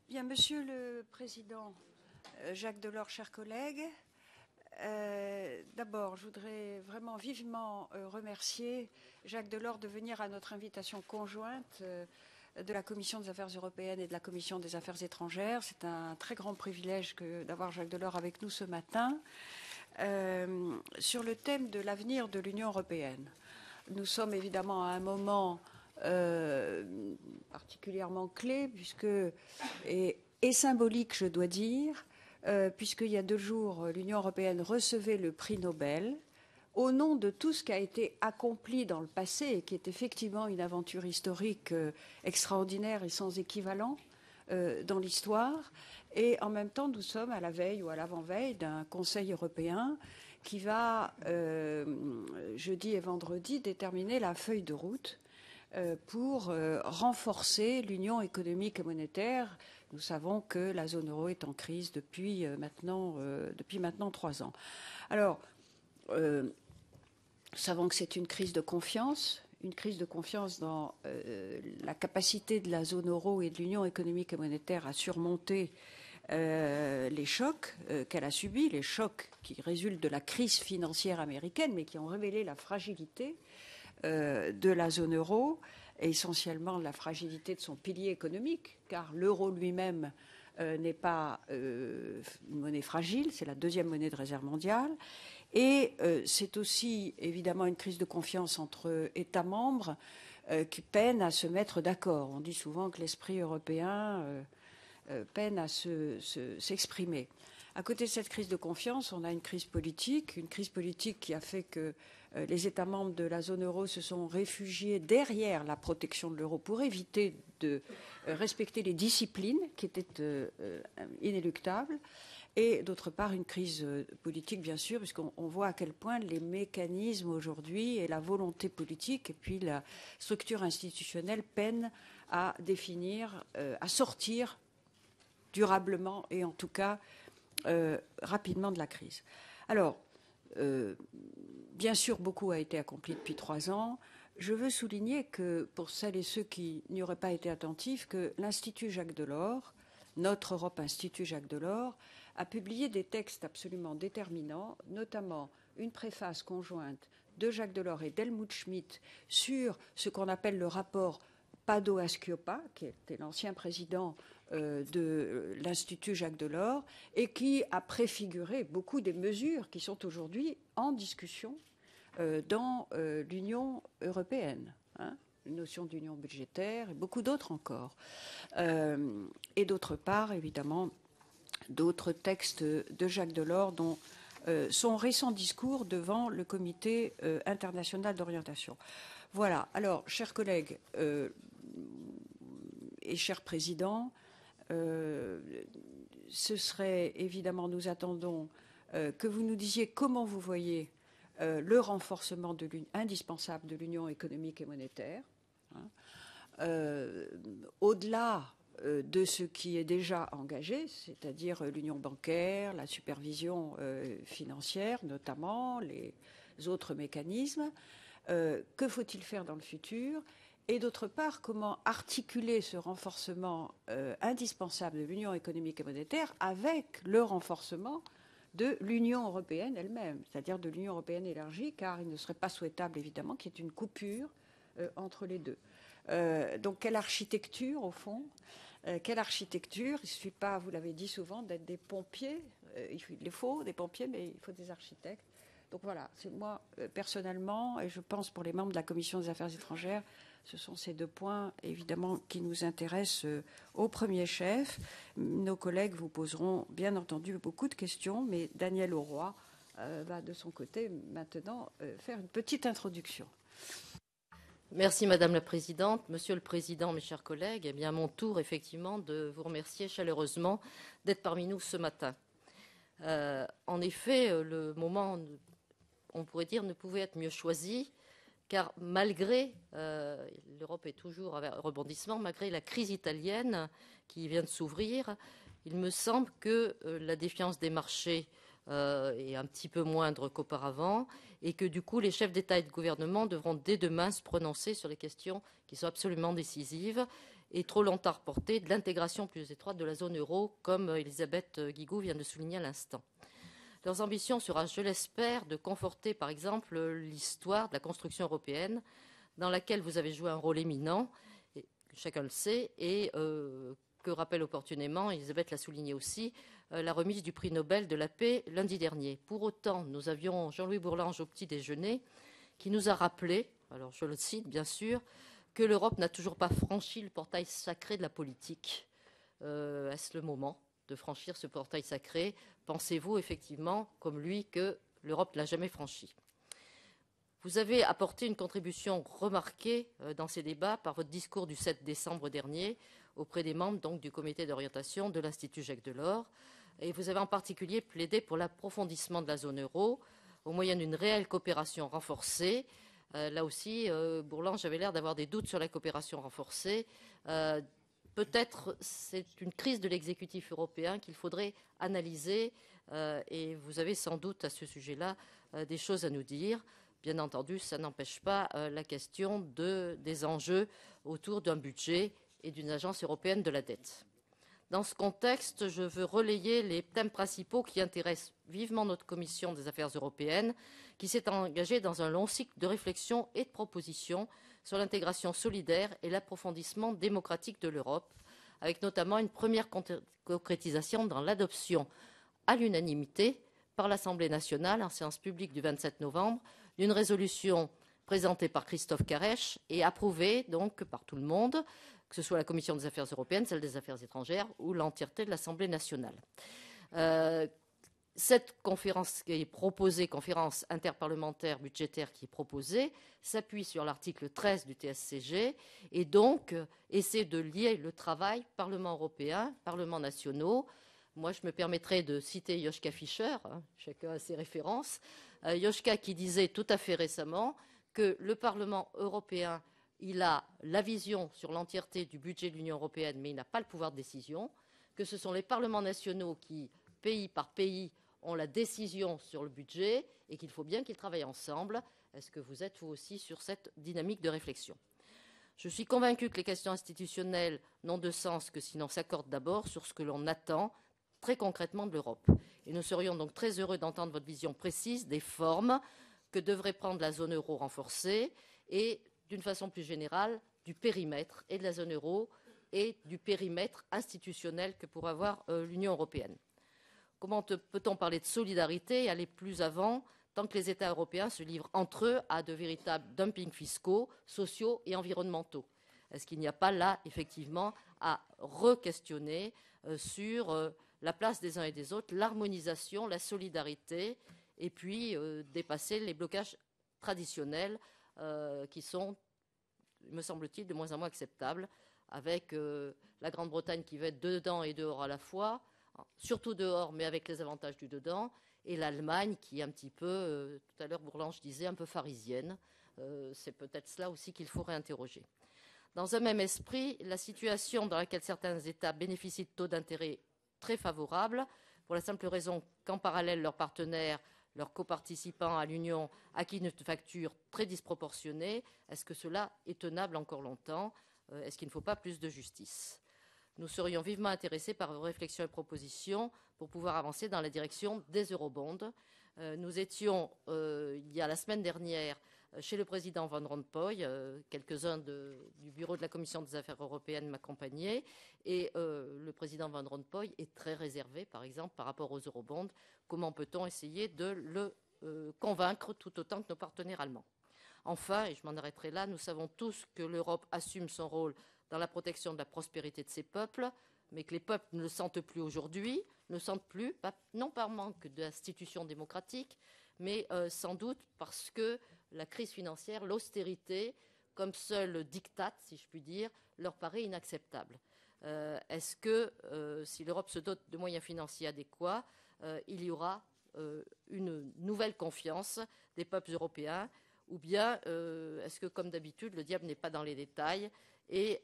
Bien, Monsieur le Président Jacques Delors, chers collègues, d'abord, je voudrais vraiment vivement remercier Jacques Delors de venir à notre invitation conjointe de la Commission des Affaires européennes et de la Commission des Affaires étrangères. C'est un très grand privilège d'avoir Jacques Delors avec nous ce matin sur le thème de l'avenir de l'Union européenne. Nous sommes évidemment à un moment particulièrement clé, et symbolique, je dois dire, puisqu'il y a 2 jours, l'Union européenne recevait le prix Nobel au nom de tout ce qui a été accompli dans le passé et qui est effectivement une aventure historique extraordinaire et sans équivalent dans l'histoire. Et en même temps, nous sommes à la veille ou à l'avant-veille d'un Conseil européen qui va, jeudi et vendredi, déterminer la feuille de route pour renforcer l'union économique et monétaire. Nous savons que la zone euro est en crise depuis maintenant 3 ans. Alors, nous savons que c'est une crise de confiance dans la capacité de la zone euro et de l'union économique et monétaire à surmonter les chocs qu'elle a subis, les chocs qui résultent de la crise financière américaine, mais qui ont révélé la fragilité de la zone euro, et essentiellement la fragilité de son pilier économique, car l'euro lui-même n'est pas une monnaie fragile, c'est la 2e monnaie de réserve mondiale. Et c'est aussi évidemment une crise de confiance entre États membres qui peinent à se mettre d'accord. On dit souvent que l'esprit européen peine à s'exprimer. À côté de cette crise de confiance, on a une crise politique qui a fait que les États membres de la zone euro se sont réfugiés derrière la protection de l'euro pour éviter de respecter les disciplines qui étaient inéluctables. Et d'autre part, une crise politique, bien sûr, puisqu'on voit à quel point les mécanismes aujourd'hui et la volonté politique et puis la structure institutionnelle peinent à définir, à sortir durablement et en tout cas rapidement de la crise. Alors, bien sûr, beaucoup a été accompli depuis 3 ans. Je veux souligner que, pour celles et ceux qui n'y auraient pas été attentifs, que l'Institut Jacques Delors, notre Europe Institut Jacques Delors, a publié des textes absolument déterminants, notamment une préface conjointe de Jacques Delors et d'Helmut Schmidt sur ce qu'on appelle le rapport Padoa-Schioppa, qui était l'ancien président de l'Institut Jacques Delors, et qui a préfiguré beaucoup des mesures qui sont aujourd'hui en discussion dans l'Union européenne. Une notion d'union budgétaire et beaucoup d'autres encore. Et d'autre part, évidemment, d'autres textes de Jacques Delors, dont son récent discours devant le Comité international d'orientation. Voilà. Alors, chers collègues et chers présidents, ce serait évidemment, nous attendons que vous nous disiez comment vous voyez le renforcement indispensable de l'union économique et monétaire, au-delà de ce qui est déjà engagé, c'est-à-dire l'union bancaire, la supervision financière notamment, les autres mécanismes. Que faut-il faire dans le futur? Et d'autre part, comment articuler ce renforcement indispensable de l'union économique et monétaire avec le renforcement de l'Union européenne elle-même, c'est-à-dire de l'Union européenne élargie, car il ne serait pas souhaitable, évidemment, qu'il y ait une coupure entre les deux. Donc, quelle architecture, au fond? Quelle architecture? Il ne suffit pas, vous l'avez dit souvent, d'être des pompiers. Il faut des pompiers, mais il faut des architectes. Donc voilà, c'est moi, personnellement, et je pense pour les membres de la Commission des Affaires étrangères, ce sont ces 2 points, évidemment, qui nous intéressent au premier chef. Nos collègues vous poseront, bien entendu, beaucoup de questions, mais Daniel Auroy va, de son côté, maintenant, faire une petite introduction. Merci Madame la Présidente. Monsieur le Président, mes chers collègues, eh bien, à mon tour, effectivement, de vous remercier chaleureusement d'être parmi nous ce matin. En effet, le moment, on pourrait dire, ne pouvait être mieux choisi, car malgré, l'Europe est toujours à rebondissement, malgré la crise italienne qui vient de s'ouvrir, il me semble que la défiance des marchés est un petit peu moindre qu'auparavant, et que du coup les chefs d'État et de gouvernement devront dès demain se prononcer sur les questions qui sont absolument décisives. et trop longtemps reportée de l'intégration plus étroite de la zone euro, comme Elisabeth Guigou vient de souligner à l'instant. Leurs ambitions sera, je l'espère, de conforter par exemple l'histoire de la construction européenne, dans laquelle vous avez joué un rôle éminent, et chacun le sait, et que rappelle opportunément, Elisabeth l'a souligné aussi, la remise du prix Nobel de la paix lundi dernier. Pour autant, nous avions Jean-Louis Bourlange au petit déjeuner qui nous a rappelé, alors je le cite bien sûr, que l'Europe n'a toujours pas franchi le portail sacré de la politique. Est-ce le moment de franchir ce portail sacré? Pensez-vous effectivement, comme lui, que l'Europe ne l'a jamais franchi? Vous avez apporté une contribution remarquée dans ces débats par votre discours du 7 décembre dernier auprès des membres donc, du comité d'orientation de l'Institut Jacques Delors. Et vous avez en particulier plaidé pour l'approfondissement de la zone euro au moyen d'une réelle coopération renforcée. Là aussi, Bourlange avait l'air d'avoir des doutes sur la coopération renforcée. Peut-être c'est une crise de l'exécutif européen qu'il faudrait analyser et vous avez sans doute à ce sujet-là des choses à nous dire. Bien entendu, ça n'empêche pas la question des enjeux autour d'un budget et d'une agence européenne de la dette. Dans ce contexte, je veux relayer les thèmes principaux qui intéressent vivement notre commission des affaires européennes, qui s'est engagée dans un long cycle de réflexion et de propositions sur l'intégration solidaire et l'approfondissement démocratique de l'Europe, avec notamment une première concrétisation dans l'adoption à l'unanimité par l'Assemblée nationale en séance publique du 27 novembre d'une résolution présentée par Christophe Caresche et approuvée donc par tout le monde, que ce soit la Commission des affaires européennes, celle des affaires étrangères ou l'entièreté de l'Assemblée nationale. Cette conférence qui est proposée, conférence interparlementaire budgétaire qui est proposée, s'appuie sur l'article 13 du TSCG et donc essaie de lier le travail Parlement européen, Parlements nationaux. Moi, je me permettrai de citer Joschka Fischer, chacun a ses références. Joschka qui disait tout à fait récemment que le Parlement européen, il a la vision sur l'entièreté du budget de l'Union européenne, mais il n'a pas le pouvoir de décision, que ce sont les parlements nationaux qui, pays par pays, ont la décision sur le budget et qu'il faut bien qu'ils travaillent ensemble. Est-ce que vous êtes, vous aussi, sur cette dynamique de réflexion? Je suis convaincue que les questions institutionnelles n'ont de sens que si l'on s'accorde d'abord sur ce que l'on attend très concrètement de l'Europe. Et nous serions donc très heureux d'entendre votre vision précise des formes que devrait prendre la zone euro renforcée et, d'une façon plus générale, du périmètre et de la zone euro et du périmètre institutionnel que pourra avoir l'Union européenne. Comment peut-on parler de solidarité et aller plus avant tant que les États européens se livrent entre eux à de véritables dumpings fiscaux, sociaux et environnementaux? Est-ce qu'il n'y a pas là, effectivement, à re-questionner sur la place des uns et des autres, l'harmonisation, la solidarité, et puis dépasser les blocages traditionnels qui sont, me semble-t-il, de moins en moins acceptables, avec la Grande-Bretagne qui va être dedans et dehors à la fois, surtout dehors, mais avec les avantages du dedans, et l'Allemagne qui est un petit peu, tout à l'heure Bourlange disait, un peu pharisienne. C'est peut-être cela aussi qu'il faut réinterroger. Dans un même esprit, la situation dans laquelle certains États bénéficient de taux d'intérêt très favorables, pour la simple raison qu'en parallèle, leurs partenaires, leurs coparticipants à l'Union acquittent une facture très disproportionnée, est-ce que cela est tenable encore longtemps? Est-ce qu'il ne faut pas plus de justice? Nous serions vivement intéressés par vos réflexions et propositions pour pouvoir avancer dans la direction des eurobonds. Nous étions, il y a la semaine dernière, chez le président Van Rompuy, quelques-uns du bureau de la Commission des affaires européennes m'accompagnaient, et le président Van Rompuy est très réservé, par exemple, par rapport aux eurobonds. Comment peut-on essayer de le convaincre tout autant que nos partenaires allemands? Enfin, et je m'en arrêterai là, nous savons tous que l'Europe assume son rôle dans la protection de la prospérité de ses peuples, mais que les peuples ne le sentent plus aujourd'hui, ne le sentent plus, non par manque d'institutions démocratiques, mais sans doute parce que la crise financière, l'austérité, comme seul diktat, si je puis dire, leur paraît inacceptable. Est-ce que, si l'Europe se dote de moyens financiers adéquats, il y aura une nouvelle confiance des peuples européens, ou bien est-ce que, comme d'habitude, le diable n'est pas dans les détails et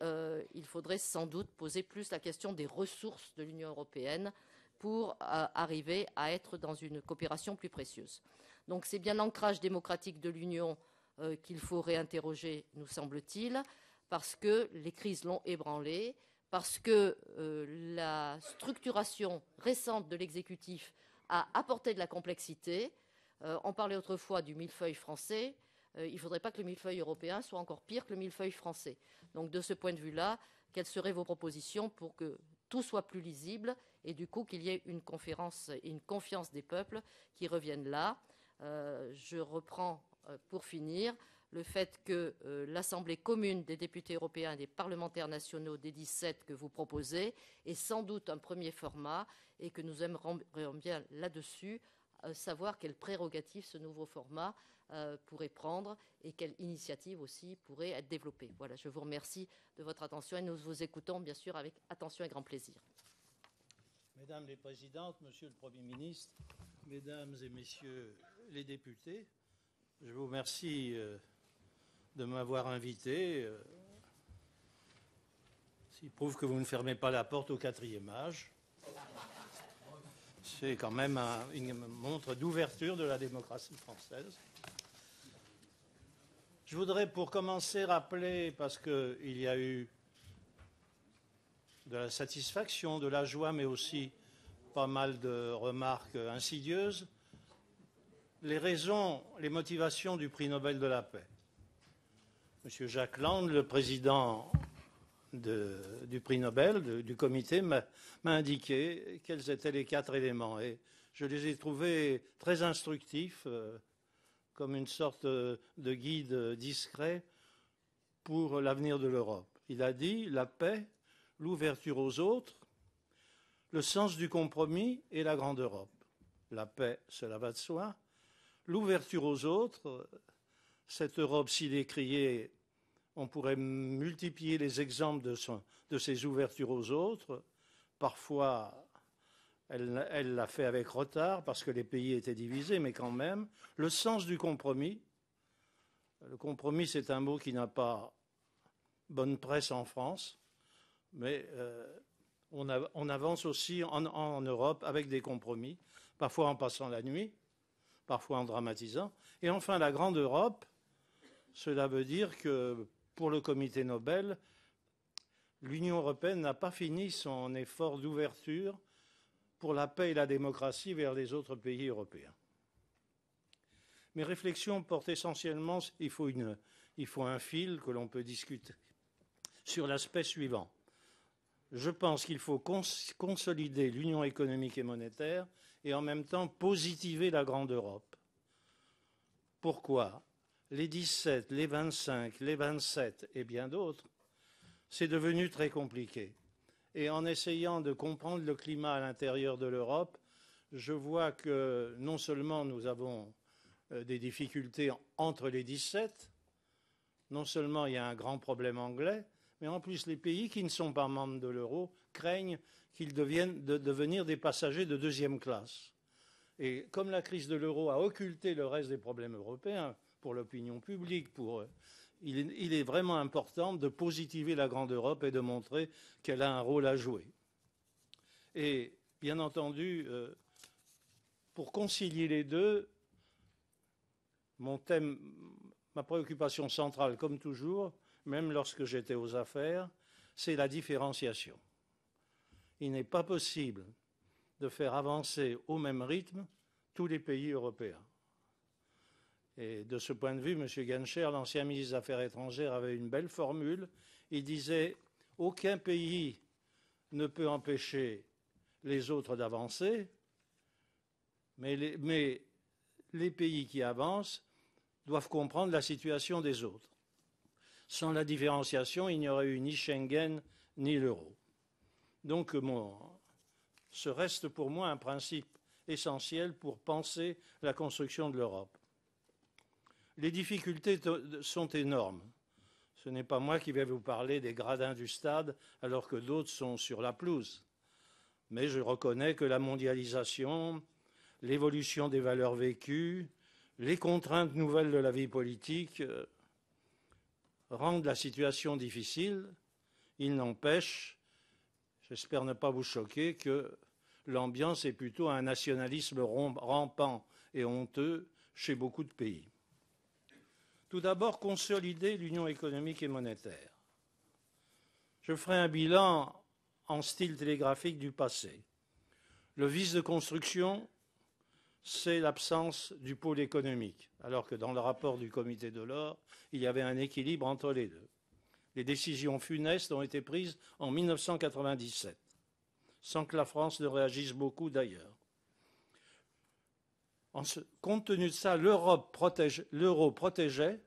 il faudrait sans doute poser plus la question des ressources de l'Union européenne pour arriver à être dans une coopération plus précieuse. Donc c'est bien l'ancrage démocratique de l'Union qu'il faut réinterroger, nous semble-t-il. parce que les crises l'ont ébranlé, parce que la structuration récente de l'exécutif a apporté de la complexité. On parlait autrefois du millefeuille français. Il ne faudrait pas que le millefeuille européen soit encore pire que le millefeuille français. Donc de ce point de vue-là, quelles seraient vos propositions pour que tout soit plus lisible et du coup qu'il y ait une confiance des peuples qui reviennent là? Je reprends pour finir le fait que l'Assemblée commune des députés européens et des parlementaires nationaux des 17 que vous proposez est sans doute un premier format et que nous aimerions bien là-dessus savoir quelles prérogatives ce nouveau format pourrait prendre et quelles initiatives aussi pourraient être développées. Voilà, je vous remercie de votre attention et nous vous écoutons bien sûr avec attention et grand plaisir. Mesdames les présidentes, Monsieur le Premier ministre, Mesdames et Messieurs les députés, je vous remercie de m'avoir invité. Il prouve que vous ne fermez pas la porte au 4e âge. C'est quand même une montre d'ouverture de la démocratie française. Je voudrais pour commencer rappeler, parce qu'il y a eu de la satisfaction, de la joie, mais aussi pas mal de remarques insidieuses, les raisons, les motivations du prix Nobel de la paix. Monsieur Jack Land, le président du prix Nobel, du comité, m'a indiqué quels étaient les 4 éléments. Et je les ai trouvés très instructifs, comme une sorte de guide discret pour l'avenir de l'Europe. Il a dit la paix, l'ouverture aux autres, le sens du compromis et la grande Europe. La paix, cela va de soi. L'ouverture aux autres, cette Europe si décriée, on pourrait multiplier les exemples de ces ouvertures aux autres. Parfois, elle l'a fait avec retard parce que les pays étaient divisés, mais quand même. Le sens du compromis. Le compromis, c'est un mot qui n'a pas bonne presse en France, mais on avance aussi en Europe avec des compromis, parfois en passant la nuit, parfois en dramatisant. Et enfin, la grande Europe, cela veut dire que pour le comité Nobel, l'Union européenne n'a pas fini son effort d'ouverture pour la paix et la démocratie vers les autres pays européens. Mes réflexions portent essentiellement, il faut un fil que l'on peut discuter, sur l'aspect suivant. Je pense qu'il faut consolider l'union économique et monétaire et en même temps positiver la grande Europe. Pourquoi ? Les 17, les 25, les 27 et bien d'autres, c'est devenu très compliqué. Et en essayant de comprendre le climat à l'intérieur de l'Europe, je vois que non seulement nous avons des difficultés entre les 17, non seulement il y a un grand problème anglais, mais en plus les pays qui ne sont pas membres de l'euro craignent qu'ils deviennent devenir des passagers de 2e classe. Et comme la crise de l'euro a occulté le reste des problèmes européens pour l'opinion publique, il est vraiment important de positiver la grande Europe et de montrer qu'elle a un rôle à jouer. Et bien entendu, pour concilier les deux, ma préoccupation centrale, comme toujours, même lorsque j'étais aux affaires, c'est la différenciation. Il n'est pas possible de faire avancer au même rythme tous les pays européens. Et de ce point de vue, M. Genscher, l'ancien ministre des Affaires étrangères, avait une belle formule. Il disait « Aucun pays ne peut empêcher les autres d'avancer, mais les pays qui avancent doivent comprendre la situation des autres. Sans la différenciation, il n'y aurait eu ni Schengen ni l'euro. » Donc, ce reste pour moi un principe essentiel pour penser la construction de l'Europe. Les difficultés sont énormes. Ce n'est pas moi qui vais vous parler des gradins du stade alors que d'autres sont sur la pelouse. Mais je reconnais que la mondialisation, l'évolution des valeurs vécues, les contraintes nouvelles de la vie politique rendent la situation difficile. Il n'empêche, j'espère ne pas vous choquer, que l'ambiance est plutôt un nationalisme rampant et honteux chez beaucoup de pays. Tout d'abord, consolider l'union économique et monétaire. Je ferai un bilan en style télégraphique du passé. Le vice de construction, c'est l'absence du pôle économique, alors que dans le rapport du comité de l'or, il y avait un équilibre entre les deux. Les décisions funestes ont été prises en 1997, sans que la France ne réagisse beaucoup d'ailleurs. Compte tenu de ça, l'euro protégeait,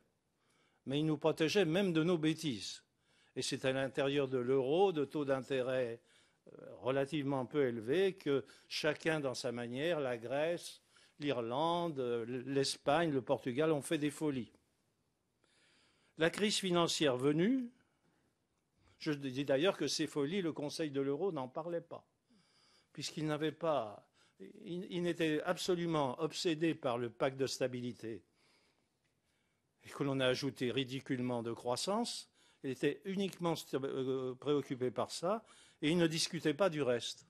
mais il nous protégeait même de nos bêtises. Et c'est à l'intérieur de l'euro, de taux d'intérêt relativement peu élevés, que chacun dans sa manière, la Grèce, l'Irlande, l'Espagne, le Portugal ont fait des folies. La crise financière venue, je dis d'ailleurs que ces folies, le Conseil de l'euro n'en parlait pas, puisqu'il n'avait pas, il n'était absolument obsédé par le pacte de stabilité et que l'on a ajouté ridiculement de croissance. Il était uniquement préoccupé par ça et il ne discutait pas du reste.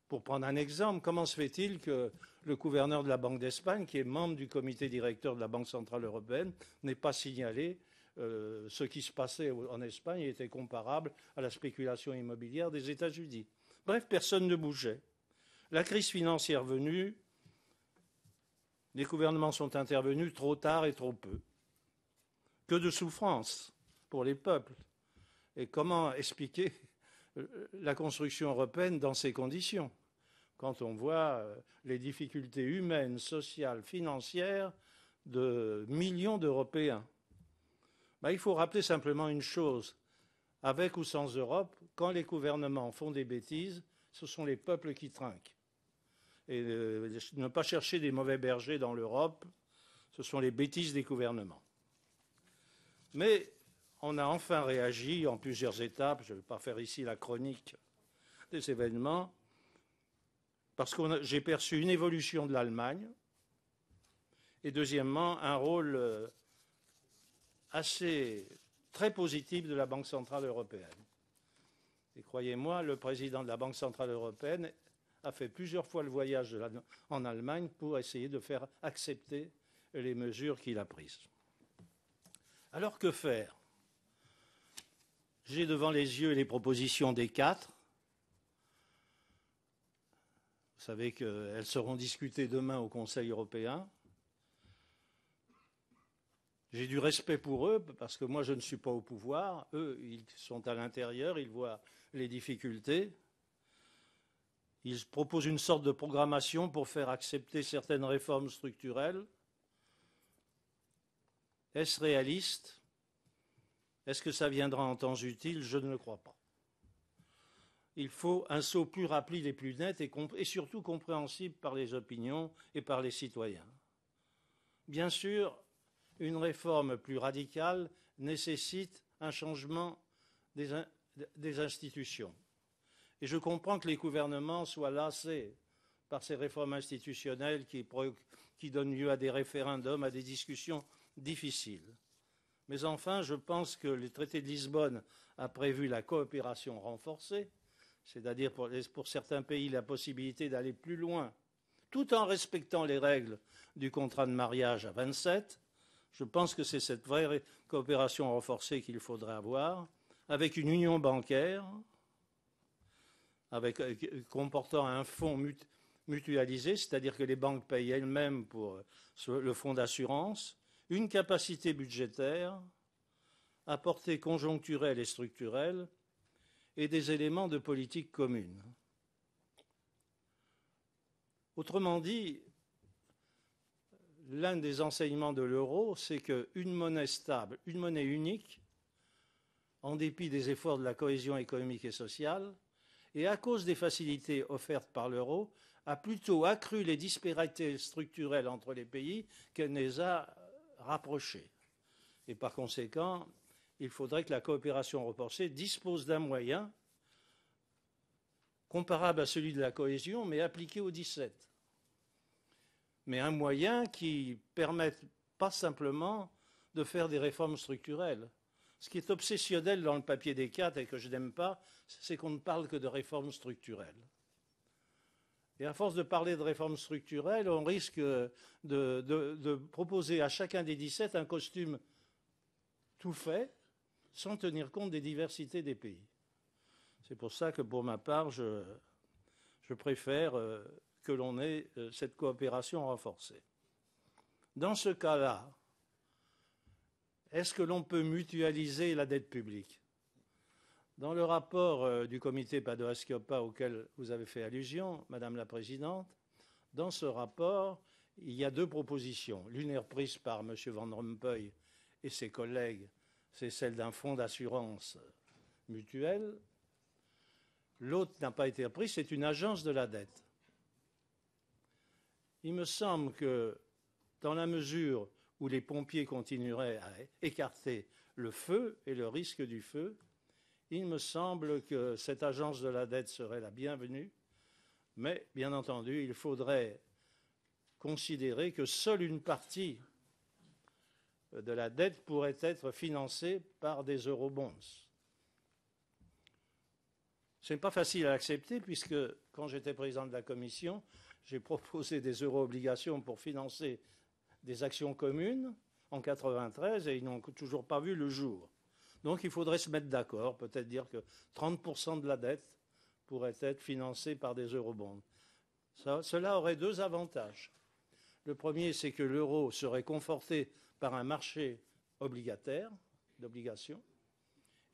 Pour prendre un exemple, comment se fait-il que le gouverneur de la Banque d'Espagne, qui est membre du comité directeur de la Banque centrale européenne, n'ait pas signalé ce qui se passait en Espagne était comparable à la spéculation immobilière des États-Unis. Bref, personne ne bougeait. La crise financière venue, les gouvernements sont intervenus trop tard et trop peu. Que de souffrance pour les peuples. Et comment expliquer la construction européenne dans ces conditions, quand on voit les difficultés humaines, sociales, financières de millions d'Européens? Il faut rappeler simplement une chose. Avec ou sans Europe, quand les gouvernements font des bêtises, ce sont les peuples qui trinquent. Et ne pas chercher des mauvais bergers dans l'Europe, ce sont les bêtises des gouvernements. Mais on a enfin réagi en plusieurs étapes. Je ne vais pas faire ici la chronique des événements, parce que j'ai perçu une évolution de l'Allemagne et deuxièmement un rôle très positif de la Banque centrale européenne. Et croyez-moi, le président de la Banque centrale européenne a fait plusieurs fois le voyage en Allemagne pour essayer de faire accepter les mesures qu'il a prises. Alors que faire? J'ai devant les yeux les propositions des 4. Vous savez qu'elles seront discutées demain au Conseil européen. J'ai du respect pour eux, parce que moi je ne suis pas au pouvoir. Eux, ils sont à l'intérieur, ils voient les difficultés. Ils proposent une sorte de programmation pour faire accepter certaines réformes structurelles. Est-ce réaliste? Est-ce que ça viendra en temps utile? Je ne le crois pas. Il faut un saut plus rapide et plus net et surtout compréhensible par les opinions et par les citoyens. Bien sûr, une réforme plus radicale nécessite un changement des institutions. Et je comprends que les gouvernements soient lassés par ces réformes institutionnelles qui donnent lieu à des référendums, à des discussions difficiles. Mais enfin, je pense que le traité de Lisbonne a prévu la coopération renforcée, c'est-à-dire pour certains pays la possibilité d'aller plus loin, tout en respectant les règles du contrat de mariage à 27. Je pense que c'est cette vraie coopération renforcée qu'il faudrait avoir, avec une union bancaire, comportant un fonds mutualisé, c'est-à-dire que les banques payent elles-mêmes pour le fonds d'assurance, une capacité budgétaire, à portée conjoncturelle et structurelle, et des éléments de politique commune. Autrement dit, l'un des enseignements de l'euro, c'est qu'une monnaie stable, une monnaie unique, en dépit des efforts de la cohésion économique et sociale, et à cause des facilités offertes par l'euro, a plutôt accru les disparités structurelles entre les pays qu'elle ne les a rapprochés. Et par conséquent, il faudrait que la coopération renforcée dispose d'un moyen comparable à celui de la cohésion, mais appliqué aux 17. Mais un moyen qui permette pas simplement de faire des réformes structurelles. Ce qui est obsessionnel dans le papier des 4 et que je n'aime pas, c'est qu'on ne parle que de réformes structurelles. Et à force de parler de réformes structurelles, on risque de proposer à chacun des 17 un costume tout fait, sans tenir compte des diversités des pays. C'est pour ça que, pour ma part, je préfère que l'on ait cette coopération renforcée. Dans ce cas-là, est-ce que l'on peut mutualiser la dette publique? Dans le rapport du comité Padoa-Schioppa auquel vous avez fait allusion, Madame la Présidente, dans ce rapport, il y a deux propositions. L'une est reprise par M. Van Rompuy et ses collègues, c'est celle d'un fonds d'assurance mutuelle. L'autre n'a pas été reprise, c'est une agence de la dette. Il me semble que dans la mesure où les pompiers continueraient à écarter le feu et le risque du feu, il me semble que cette agence de la dette serait la bienvenue, mais bien entendu, il faudrait considérer que seule une partie de la dette pourrait être financée par des eurobonds. Ce n'est pas facile à accepter puisque, quand j'étais président de la Commission, j'ai proposé des euro-obligations pour financer des actions communes en 1993 et ils n'ont toujours pas vu le jour. Donc il faudrait se mettre d'accord, peut-être dire que 30% de la dette pourrait être financée par des eurobonds. Cela aurait deux avantages. Le premier, c'est que l'euro serait conforté par un marché obligataire d'obligations.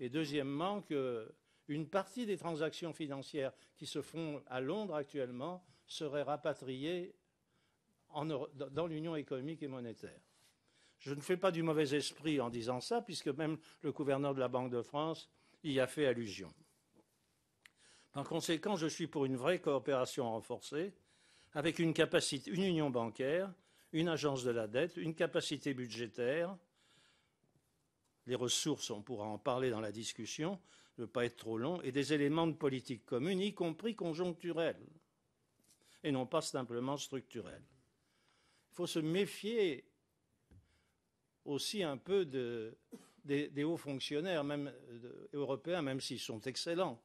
Et deuxièmement, qu'une partie des transactions financières qui se font à Londres actuellement seraient rapatriées dans l'Union économique et monétaire. Je ne fais pas du mauvais esprit en disant ça, puisque même le gouverneur de la Banque de France y a fait allusion. Par conséquent, je suis pour une vraie coopération renforcée, avec une union bancaire, une agence de la dette, une capacité budgétaire. Les ressources, on pourra en parler dans la discussion, ne veut pas être trop long, et des éléments de politique commune, y compris conjoncturels, et non pas simplement structurels. Il faut se méfier aussi un peu des hauts fonctionnaires, même européens, même s'ils sont excellents.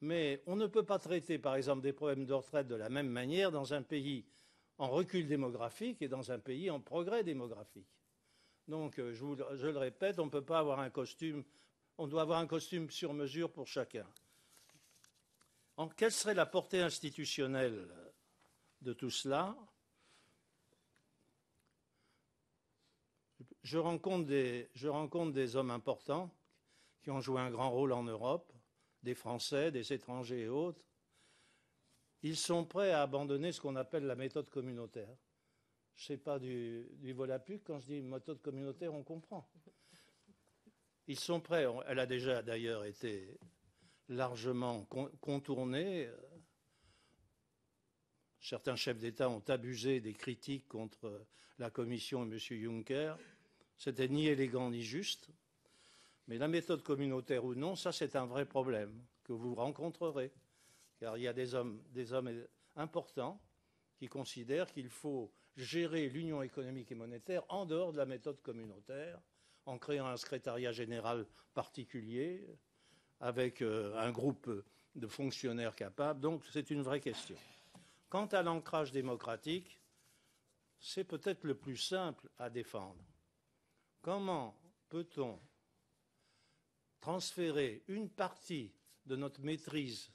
Mais on ne peut pas traiter, par exemple, des problèmes de retraite de la même manière dans un pays en recul démographique et dans un pays en progrès démographique. Donc, je le répète, on ne peut pas avoir un costume, on doit avoir un costume sur mesure pour chacun. Quelle serait la portée institutionnelle de tout cela? Je rencontre des hommes importants qui ont joué un grand rôle en Europe, des Français, des étrangers et autres. Ils sont prêts à abandonner ce qu'on appelle la méthode communautaire. Je ne sais pas du Volapük, quand je dis méthode communautaire, on comprend. Ils sont prêts, elle a déjà d'ailleurs été largement contournée. Certains chefs d'État ont abusé des critiques contre la Commission et M. Juncker. C'était ni élégant ni juste. Mais la méthode communautaire ou non, ça c'est un vrai problème que vous rencontrerez. Car il y a des hommes importants qui considèrent qu'il faut gérer l'union économique et monétaire en dehors de la méthode communautaire, en créant un secrétariat général particulier, avec un groupe de fonctionnaires capables. Donc c'est une vraie question. Quant à l'ancrage démocratique, c'est peut-être le plus simple à défendre. Comment peut-on transférer une partie de notre maîtrise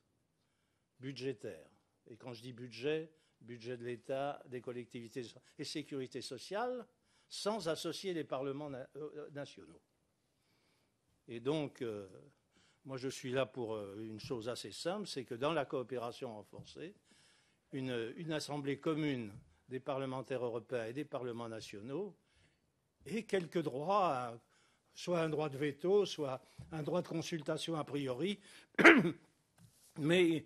budgétaire, et quand je dis budget de l'État, des collectivités et sécurité sociale, sans associer les parlements nationaux? Et donc, moi je suis là pour une chose assez simple, c'est que dans la coopération renforcée, une assemblée commune des parlementaires européens et des parlements nationaux ait quelques droits, soit un droit de veto, soit un droit de consultation a priori, mais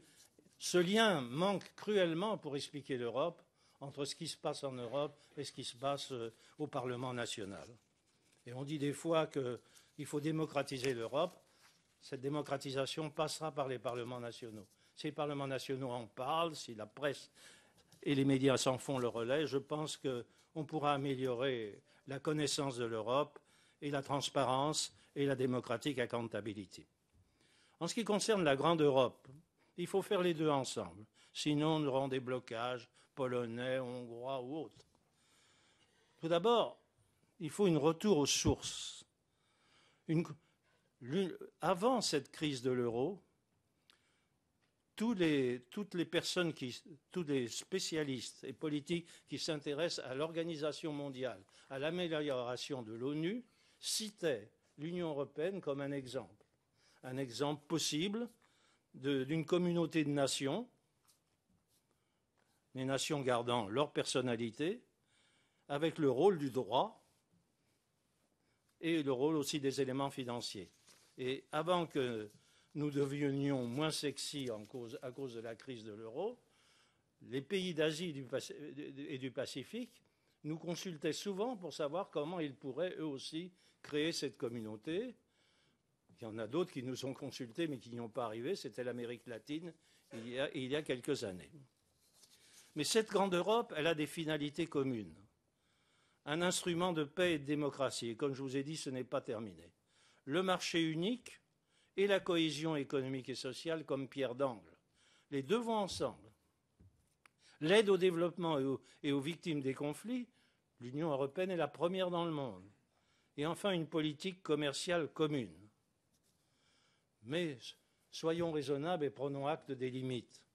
ce lien manque cruellement pour expliquer l'Europe, entre ce qui se passe en Europe et ce qui se passe au Parlement national. Et on dit des fois qu'il faut démocratiser l'Europe. Cette démocratisation passera par les parlements nationaux. Si les parlements nationaux en parlent, si la presse et les médias s'en font le relais, je pense qu'on pourra améliorer la connaissance de l'Europe et la transparence et la démocratique accountability. En ce qui concerne la grande Europe, il faut faire les deux ensemble. Sinon, on aura des blocages polonais, hongrois ou autres. Tout d'abord, il faut un retour aux sources. Avant cette crise de l'euro, tous les spécialistes et politiques qui s'intéressent à l'organisation mondiale, à l'amélioration de l'ONU, citaient l'Union européenne comme un exemple possible d'une communauté de nations, les nations gardant leur personnalité, avec le rôle du droit et le rôle aussi des éléments financiers. Et avant que nous devenions moins sexy à cause de la crise de l'euro, les pays d'Asie et du Pacifique nous consultaient souvent pour savoir comment ils pourraient eux aussi créer cette communauté. Il y en a d'autres qui nous ont consultés mais qui n'y ont pas arrivé. C'était l'Amérique latine il y a quelques années. Mais cette grande Europe, elle a des finalités communes. Un instrument de paix et de démocratie. Et comme je vous ai dit, ce n'est pas terminé. Le marché unique et la cohésion économique et sociale comme pierre d'angle. Les deux vont ensemble. L'aide au développement et aux victimes des conflits, l'Union européenne est la première dans le monde. Et enfin, une politique commerciale commune. Mais soyons raisonnables et prenons acte des limites.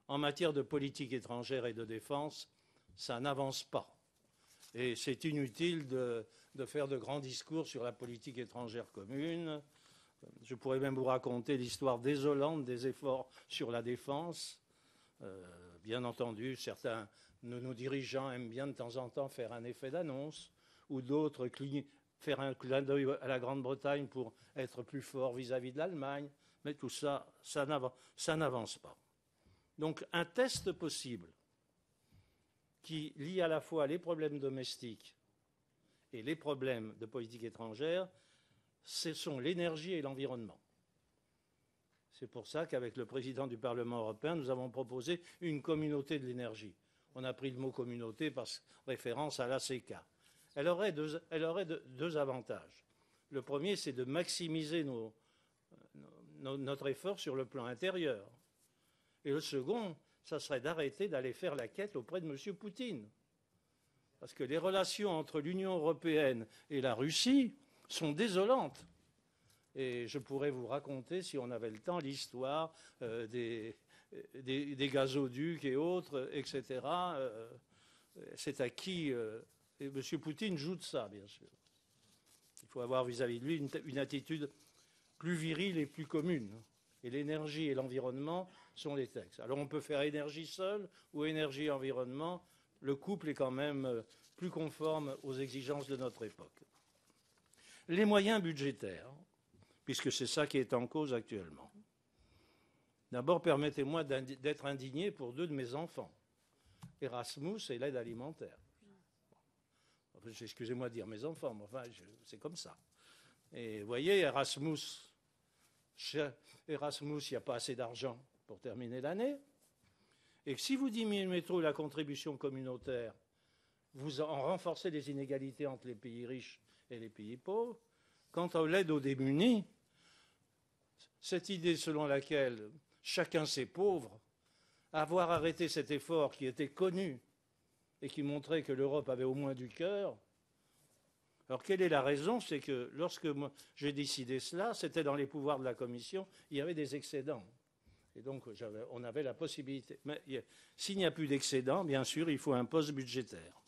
En matière de politique étrangère et de défense, ça n'avance pas. Et c'est inutile de faire de grands discours sur la politique étrangère commune. Je pourrais même vous raconter l'histoire désolante des efforts sur la défense. Bien entendu, certains de nos dirigeants aiment bien de temps en temps faire un effet d'annonce, ou d'autres faire un clin d'œil à la Grande-Bretagne pour être plus fort vis-à-vis de l'Allemagne. Mais tout ça, ça n'avance pas. Donc un test possible qui lie à la fois les problèmes domestiques et les problèmes de politique étrangère, ce sont l'énergie et l'environnement. C'est pour ça qu'avec le président du Parlement européen, nous avons proposé une communauté de l'énergie. On a pris le mot communauté par référence à l'ACK. Elle aurait deux avantages. Le premier, c'est de maximiser notre effort sur le plan intérieur. Et le second, ça serait d'arrêter d'aller faire la quête auprès de M. Poutine. Parce que les relations entre l'Union européenne et la Russie sont désolantes. Et je pourrais vous raconter, si on avait le temps, l'histoire des gazoducs et autres, etc. C'est à qui... et M. Poutine joue de ça, bien sûr. Il faut avoir vis-à-vis de lui une attitude plus virile et plus commune. Et l'énergie et l'environnement sont les textes. Alors on peut faire énergie seule ou énergie et environnement. Le couple est quand même plus conforme aux exigences de notre époque. Les moyens budgétaires, puisque c'est ça qui est en cause actuellement. D'abord, permettez-moi d'être indigné pour deux de mes enfants, Erasmus et l'aide alimentaire. Excusez-moi de dire mes enfants, mais enfin, c'est comme ça. Et vous voyez, Erasmus, il n'y a pas assez d'argent pour terminer l'année. Et si vous diminuez trop la contribution communautaire, vous en renforcez les inégalités entre les pays riches et les pays pauvres. Quant à l'aide aux démunis, cette idée selon laquelle chacun ses pauvres, avoir arrêté cet effort qui était connu et qui montrait que l'Europe avait au moins du cœur. Alors quelle est la raison? C'est que lorsque j'ai décidé cela, c'était dans les pouvoirs de la Commission, il y avait des excédents. Et donc on avait la possibilité. Mais s'il n'y a plus d'excédents, bien sûr, il faut un poste budgétaire.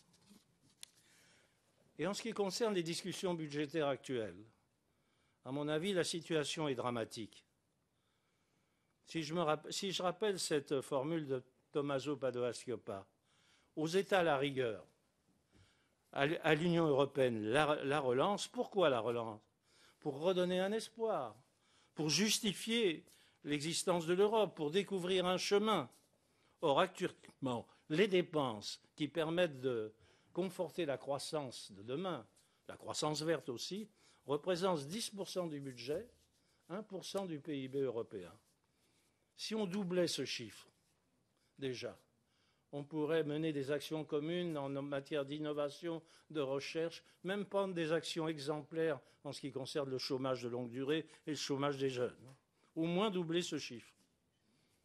Et en ce qui concerne les discussions budgétaires actuelles, à mon avis, la situation est dramatique. Si je rappelle cette formule de Tommaso Padoa-Schioppa, aux États la rigueur, à l'Union européenne la relance. Pourquoi la relance? Pour redonner un espoir, pour justifier l'existence de l'Europe, pour découvrir un chemin. Or, actuellement, les dépenses qui permettent de conforter la croissance de demain, la croissance verte aussi, représentent 10% du budget, 1% du PIB européen. Si on doublait ce chiffre, déjà, on pourrait mener des actions communes en matière d'innovation, de recherche, même prendre des actions exemplaires en ce qui concerne le chômage de longue durée et le chômage des jeunes. Au moins doubler ce chiffre.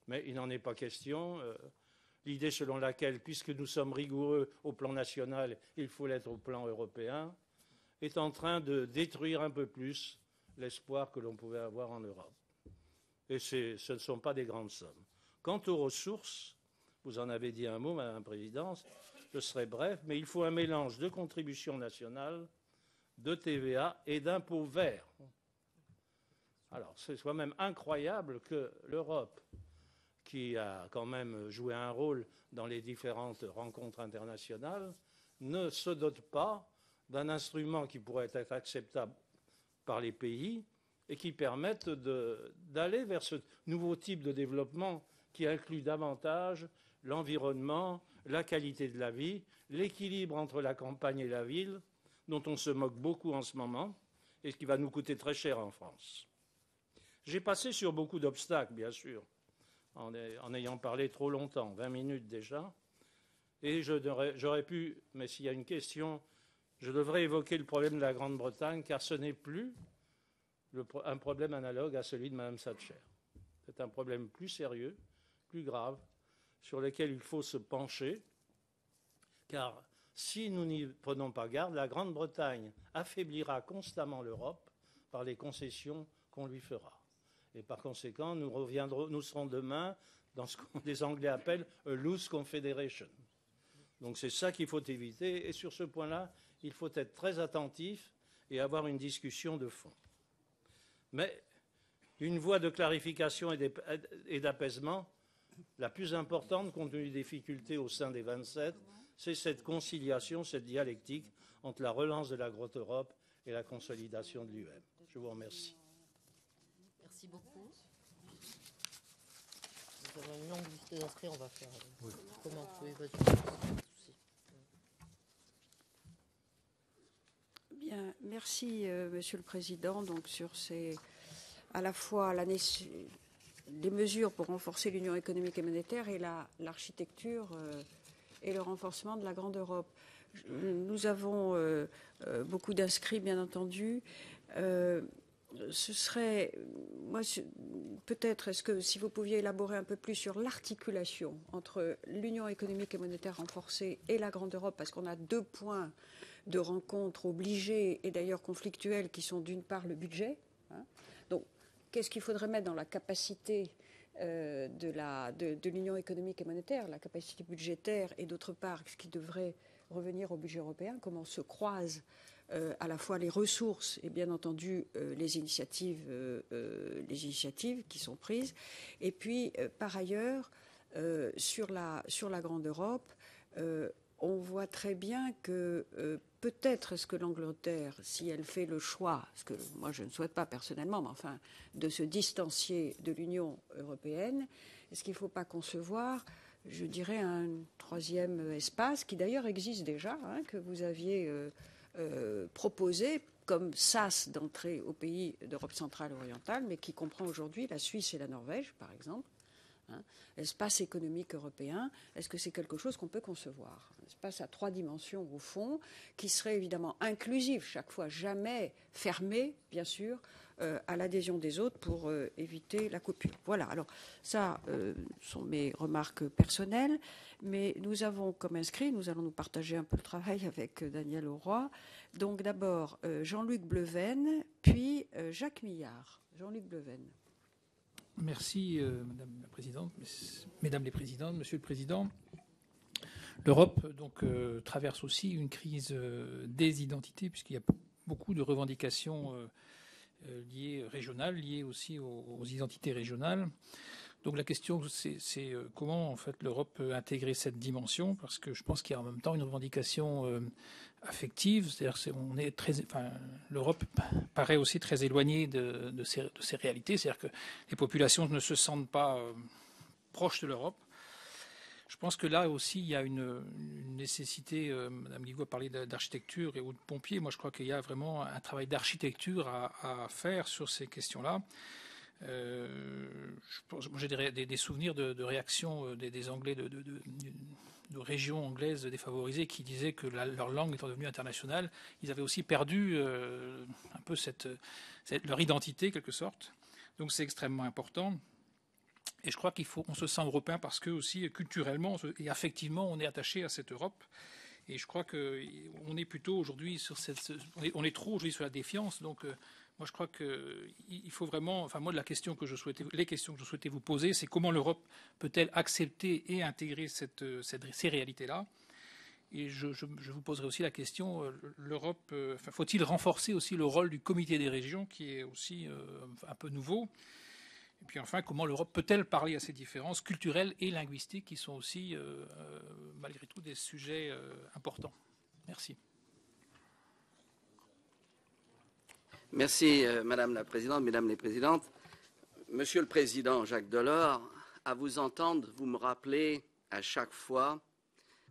Mais il n'en est pas question. L'idée selon laquelle, puisque nous sommes rigoureux au plan national, il faut l'être au plan européen, est en train de détruire un peu plus l'espoir que l'on pouvait avoir en Europe. Et ce ne sont pas des grandes sommes. Quant aux ressources, vous en avez dit un mot, Madame la Présidente, je serai bref, mais il faut un mélange de contributions nationales, de TVA et d'impôts verts. Alors, c'est quand même incroyable que l'Europe, qui a quand même joué un rôle dans les différentes rencontres internationales, ne se dote pas d'un instrument qui pourrait être acceptable par les pays et qui permette d'aller vers ce nouveau type de développement qui inclut davantage l'environnement, la qualité de la vie, l'équilibre entre la campagne et la ville, dont on se moque beaucoup en ce moment et qui va nous coûter très cher en France. J'ai passé sur beaucoup d'obstacles, bien sûr, en ayant parlé trop longtemps, 20 minutes déjà, et j'aurais pu, mais s'il y a une question, je devrais évoquer le problème de la Grande-Bretagne, car ce n'est plus un problème analogue à celui de Mme Thatcher. C'est un problème plus sérieux, plus grave, sur lequel il faut se pencher, car si nous n'y prenons pas garde, la Grande-Bretagne affaiblira constamment l'Europe par les concessions qu'on lui fera. Et par conséquent, nous serons demain dans ce que les Anglais appellent a loose confederation. Donc c'est ça qu'il faut éviter. Et sur ce point-là, il faut être très attentif et avoir une discussion de fond. Mais une voie de clarification et d'apaisement, la plus importante compte tenu des difficultés au sein des 27, c'est cette conciliation, cette dialectique entre la relance de la grotte Europe et la consolidation de l'UE. Je vous remercie. Merci beaucoup. Nous avons une longue liste d'inscrits, on va faire. Oui. Comment oui, vas-y. Bien, merci, Monsieur le Président. Donc sur à la fois les mesures pour renforcer l'union économique et monétaire et l'architecture et le renforcement de la grande Europe. Nous avons beaucoup d'inscrits, bien entendu. Ce serait, moi, peut-être, est-ce que si vous pouviez élaborer un peu plus sur l'articulation entre l'union économique et monétaire renforcée et la grande Europe, parce qu'on a 2 points de rencontre obligés et d'ailleurs conflictuels qui sont d'une part le budget. Hein. Donc, qu'est-ce qu'il faudrait mettre dans la capacité de l'union économique et monétaire, la capacité budgétaire, et d'autre part, ce qui devrait revenir au budget européen, comment se croisent à la fois les ressources et bien entendu les initiatives qui sont prises. Et puis, par ailleurs, sur la grande Europe, on voit très bien que peut-être est-ce que l'Angleterre, si elle fait le choix, ce que moi je ne souhaite pas personnellement, mais enfin, de se distancier de l'Union européenne, est-ce qu'il ne faut pas concevoir, je dirais, un 3e espace, qui d'ailleurs existe déjà, hein, que vous aviez proposé comme sas d'entrée aux pays d'Europe centrale et orientale, mais qui comprend aujourd'hui la Suisse et la Norvège, par exemple. Hein, l'espace économique européen, est-ce que c'est quelque chose qu'on peut concevoir? Un espace à 3 dimensions au fond, qui serait évidemment inclusif chaque fois, jamais fermé, bien sûr, à l'adhésion des autres pour éviter la coupure. Voilà, alors ça sont mes remarques personnelles, mais nous avons comme inscrit, nous allons nous partager un peu le travail avec Daniel Auroy. Donc d'abord Jean-Luc Bleven, puis Jacques Millard. Jean-Luc Bleven. Merci, Madame la Présidente, Mesdames les Présidentes, Monsieur le Président. L'Europe traverse aussi une crise des identités, puisqu'il y a beaucoup de revendications liées régionales, liées aussi aux identités régionales. Donc la question, c'est comment en fait l'Europe peut intégrer cette dimension, parce que je pense qu'il y a en même temps une revendication affective, c'est-à-dire l'Europe paraît aussi très éloignée de ces réalités, c'est-à-dire que les populations ne se sentent pas proches de l'Europe. Je pense que là aussi, il y a une nécessité, Madame Guigou a parlé d'architecture et ou de pompiers, moi je crois qu'il y a vraiment un travail d'architecture à faire sur ces questions-là. J'ai des souvenirs de réactions des Anglais de régions anglaises défavorisées qui disaient que leur langue étant devenue internationale, ils avaient aussi perdu un peu leur identité, quelque sorte. Donc c'est extrêmement important. Et je crois qu'on se sent européen parce que aussi culturellement et affectivement on est attaché à cette Europe. Et je crois qu'on est plutôt aujourd'hui sur on est trop aujourd'hui sur la défiance. Donc, moi, je crois qu'il faut vraiment. Enfin, moi, les questions que je souhaitais vous poser, c'est comment l'Europe peut-elle accepter et intégrer ces réalités-là. Et je vous poserai aussi la question, l'Europe, faut-il renforcer aussi le rôle du comité des régions, qui est aussi un peu nouveau. Et puis enfin, comment l'Europe peut-elle parler à ces différences culturelles et linguistiques qui sont aussi, malgré tout, des sujets importants. Merci. Merci, Madame la Présidente, Mesdames les Présidentes. Monsieur le Président Jacques Delors, à vous entendre, vous me rappelez à chaque fois,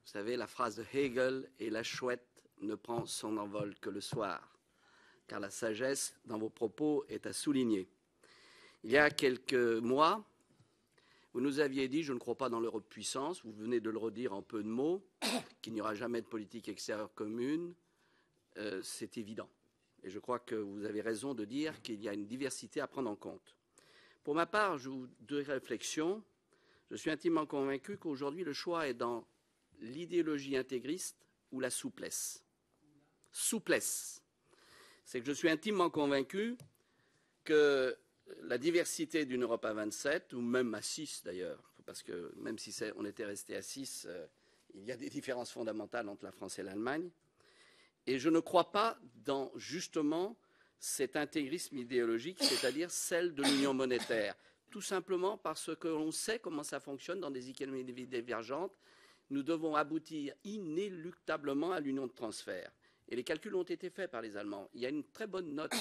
vous savez, la phrase de Hegel, « et la chouette ne prend son envol que le soir », car la sagesse dans vos propos est à souligner. Il y a quelques mois, vous nous aviez dit « je ne crois pas dans l'Europe puissance », vous venez de le redire en peu de mots, qu'il n'y aura jamais de politique extérieure commune, c'est évident. Et je crois que vous avez raison de dire qu'il y a une diversité à prendre en compte. Pour ma part, je vous deux réflexions. Je suis intimement convaincu qu'aujourd'hui, le choix est dans l'idéologie intégriste ou la souplesse. Souplesse. C'est que je suis intimement convaincu que la diversité d'une Europe à 27, ou même à 6 d'ailleurs, parce que même si on était resté à 6, il y a des différences fondamentales entre la France et l'Allemagne. Et je ne crois pas dans justement cet intégrisme idéologique, c'est-à-dire celle de l'union monétaire. Tout simplement parce que l'on sait comment ça fonctionne dans des économies divergentes. Nous devons aboutir inéluctablement à l'union de transfert. Et les calculs ont été faits par les Allemands. Il y a une très bonne note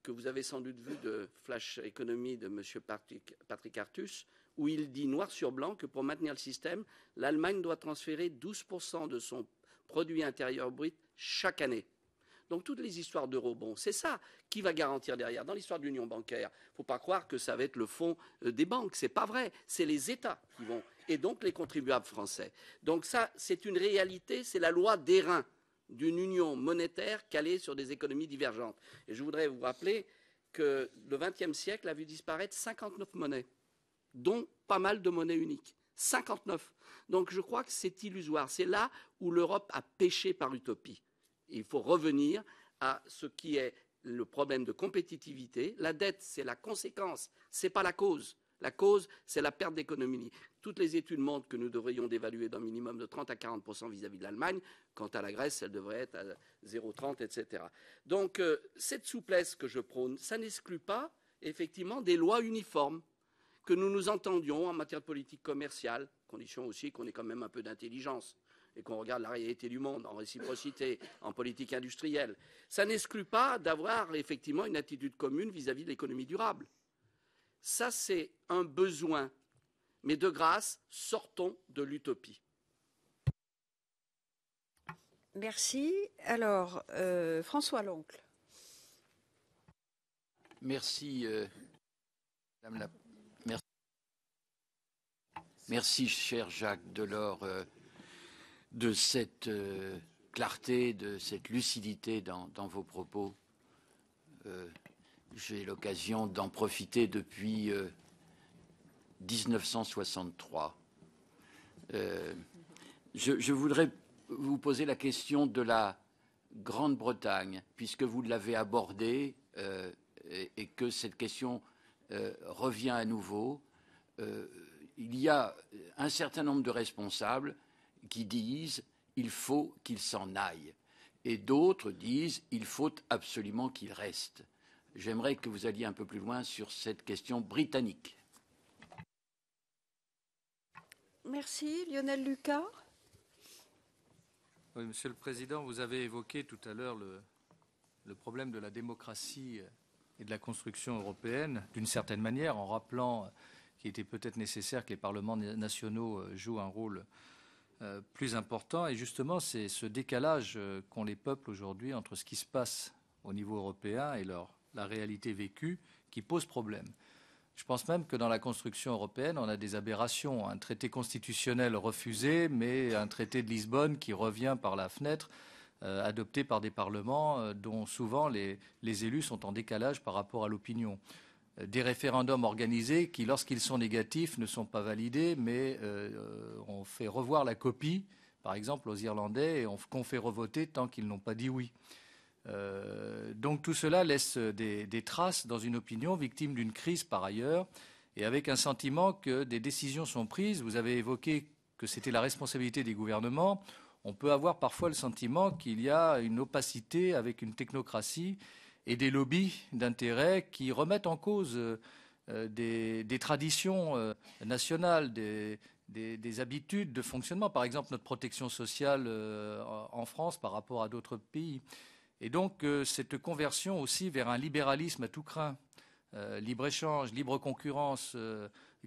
que vous avez sans doute vue de Flash Economy de M. Patrick Artus, où il dit noir sur blanc que pour maintenir le système, l'Allemagne doit transférer 12% de son produit intérieur brut chaque année. Donc toutes les histoires d'eurobonds, c'est ça qui va garantir derrière. Dans l'histoire de l'union bancaire, il ne faut pas croire que ça va être le fonds des banques. Ce n'est pas vrai. C'est les États qui vont, et donc les contribuables français. Donc ça, c'est une réalité, c'est la loi d'airain d'une union monétaire calée sur des économies divergentes. Et je voudrais vous rappeler que le XXe siècle a vu disparaître 59 monnaies, dont pas mal de monnaies uniques. 59. Donc je crois que c'est illusoire. C'est là où l'Europe a péché par utopie. Il faut revenir à ce qui est le problème de compétitivité. La dette, c'est la conséquence, ce n'est pas la cause. La cause, c'est la perte d'économie. Toutes les études montrent que nous devrions dévaluer d'un minimum de 30 à 40% vis-à-vis de l'Allemagne. Quant à la Grèce, elle devrait être à 0,30, etc. Donc cette souplesse que je prône, ça n'exclut pas effectivement des lois uniformes, que nous nous entendions en matière de politique commerciale, condition aussi qu'on ait quand même un peu d'intelligence et qu'on regarde la réalité du monde en réciprocité, en politique industrielle. Ça n'exclut pas d'avoir effectivement une attitude commune vis-à-vis de l'économie durable. Ça, c'est un besoin. Mais de grâce, sortons de l'utopie. Merci. Alors, François Loncle. Merci, Madame la... Merci, cher Jacques Delors, de cette clarté, de cette lucidité dans vos propos. J'ai l'occasion d'en profiter depuis 1963. Je voudrais vous poser la question de la Grande-Bretagne, puisque vous l'avez abordée et que cette question revient à nouveau. Il y a un certain nombre de responsables qui disent il faut qu'il s'en aille, et d'autres disent il faut absolument qu'il reste. J'aimerais que vous alliez un peu plus loin sur cette question britannique. Merci. Lionel Lucas. Oui, Monsieur le Président, vous avez évoqué tout à l'heure le problème de la démocratie et de la construction européenne, d'une certaine manière, en rappelant qu'il était peut-être nécessaire que les parlements nationaux jouent un rôle plus important. Et justement, c'est ce décalage qu'ont les peuples aujourd'hui entre ce qui se passe au niveau européen et la réalité vécue qui pose problème. Je pense même que dans la construction européenne, on a des aberrations. Un traité constitutionnel refusé, mais un traité de Lisbonne qui revient par la fenêtre, adopté par des parlements dont souvent les élus sont en décalage par rapport à l'opinion. Des référendums organisés qui, lorsqu'ils sont négatifs, ne sont pas validés, mais on fait revoir la copie par exemple, aux Irlandais qu'on fait revoter tant qu'ils n'ont pas dit oui. Donc tout cela laisse des traces dans une opinion victime d'une crise par ailleurs, et avec un sentiment que des décisions sont prises. Vous avez évoqué que c'était la responsabilité des gouvernements. On peut avoir parfois le sentiment qu'il y a une opacité avec une technocratie et des lobbies d'intérêt qui remettent en cause des traditions nationales, des habitudes de fonctionnement, par exemple notre protection sociale en France par rapport à d'autres pays. Et donc cette conversion aussi vers un libéralisme à tout crin, libre-échange, libre concurrence,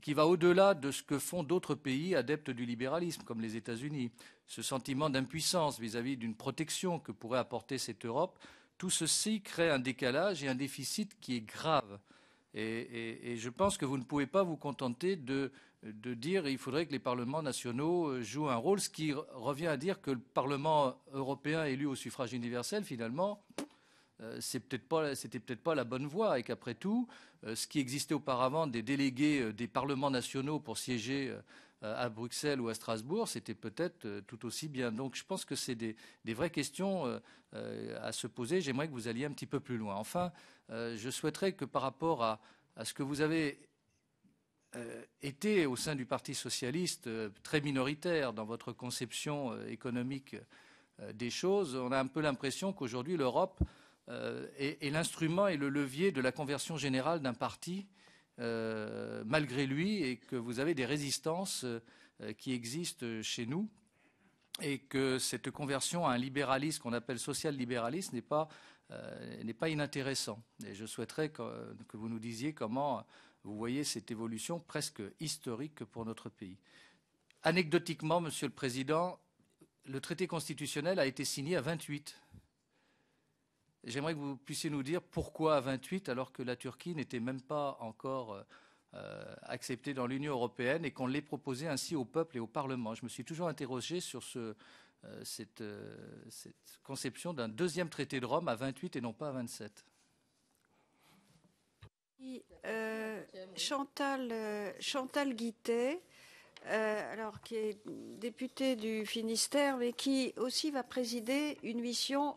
qui va au-delà de ce que font d'autres pays adeptes du libéralisme, comme les États-Unis. Ce sentiment d'impuissance vis-à-vis d'une protection que pourrait apporter cette Europe, tout ceci crée un décalage et un déficit qui est grave. Et je pense que vous ne pouvez pas vous contenter de dire qu'il faudrait que les parlements nationaux jouent un rôle, ce qui revient à dire que le Parlement européen élu au suffrage universel, finalement, c'était peut-être pas la bonne voie, et qu'après tout, ce qui existait auparavant des délégués des parlements nationaux pour siéger à Bruxelles ou à Strasbourg, c'était peut-être tout aussi bien. Donc je pense que c'est des vraies questions à se poser. J'aimerais que vous alliez un petit peu plus loin. Enfin, je souhaiterais que par rapport à ce que vous avez été au sein du Parti socialiste très minoritaire dans votre conception économique des choses, on a un peu l'impression qu'aujourd'hui l'Europe est l'instrument et le levier de la conversion générale d'un parti malgré lui, et que vous avez des résistances qui existent chez nous, et que cette conversion à un libéralisme qu'on appelle social-libéralisme n'est pas inintéressant. Et je souhaiterais que vous nous disiez comment vous voyez cette évolution presque historique pour notre pays. Anecdotiquement, Monsieur le Président, le traité constitutionnel a été signé à 28. J'aimerais que vous puissiez nous dire pourquoi à 28 alors que la Turquie n'était même pas encore acceptée dans l'Union européenne et qu'on l'ait proposé ainsi au peuple et au Parlement. Je me suis toujours interrogé sur cette conception d'un deuxième traité de Rome à 28 et non pas à 27. Chantal Guittet, alors qui est députée du Finistère, mais qui aussi va présider une mission,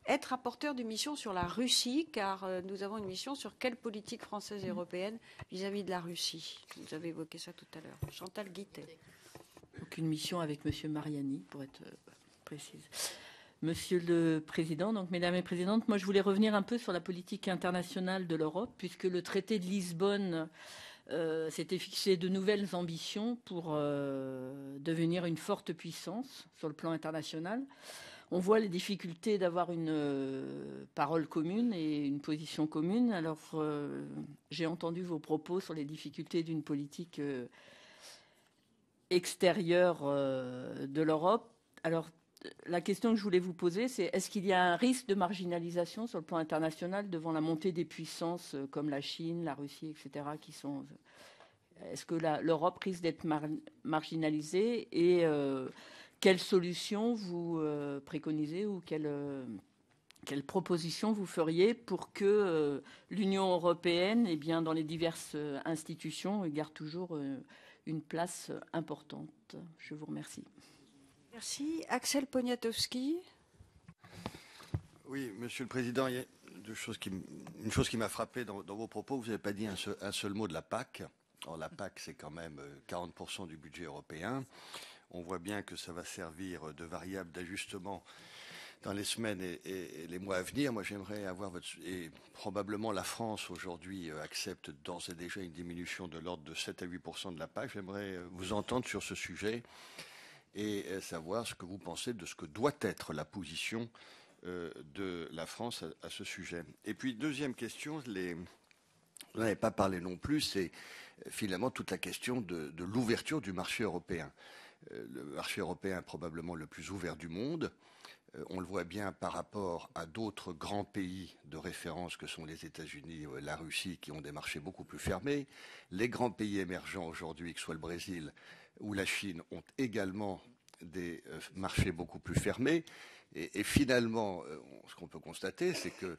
être rapporteur d'une mission sur la Russie, car nous avons une mission sur quelle politique française et européenne vis-à-vis de la Russie. Vous avez évoqué ça tout à l'heure. Chantal Guittet. Donc une mission avec Monsieur Mariani, pour être précise. Monsieur le Président, donc Mesdames les Présidentes, moi je voulais revenir un peu sur la politique internationale de l'Europe, puisque le traité de Lisbonne s'était fixé de nouvelles ambitions pour devenir une forte puissance sur le plan international. On voit les difficultés d'avoir une parole commune et une position commune. Alors j'ai entendu vos propos sur les difficultés d'une politique extérieure de l'Europe. Alors la question que je voulais vous poser, c'est est-ce qu'il y a un risque de marginalisation sur le plan international devant la montée des puissances comme la Chine, la Russie, etc. Est-ce que l'Europe risque d'être marginalisée, et quelles solutions vous préconisez ou quelles propositions vous feriez pour que l'Union européenne, eh bien, dans les diverses institutions, garde toujours une place importante? Je vous remercie. Merci. Axel Poniatowski. Oui, Monsieur le Président, il y a une chose qui m'a frappé dans vos propos. Vous n'avez pas dit un seul mot de la PAC. Or, la PAC, c'est quand même 40% du budget européen. On voit bien que ça va servir de variable d'ajustement dans les semaines et les mois à venir. Moi, j'aimerais avoir et probablement la France aujourd'hui accepte d'ores et déjà une diminution de l'ordre de 7 à 8% de la PAC. J'aimerais vous entendre sur ce sujet et savoir ce que vous pensez de ce que doit être la position de la France à ce sujet. Et puis, deuxième question, vous n'avez pas parlé non plus, c'est finalement toute la question de l'ouverture du marché européen. Le marché européen est probablement le plus ouvert du monde. On le voit bien par rapport à d'autres grands pays de référence que sont les États-Unis, la Russie, qui ont des marchés beaucoup plus fermés. Les grands pays émergents aujourd'hui, que ce soit le Brésil ou la Chine, ont également des marchés beaucoup plus fermés. Et finalement, ce qu'on peut constater, c'est que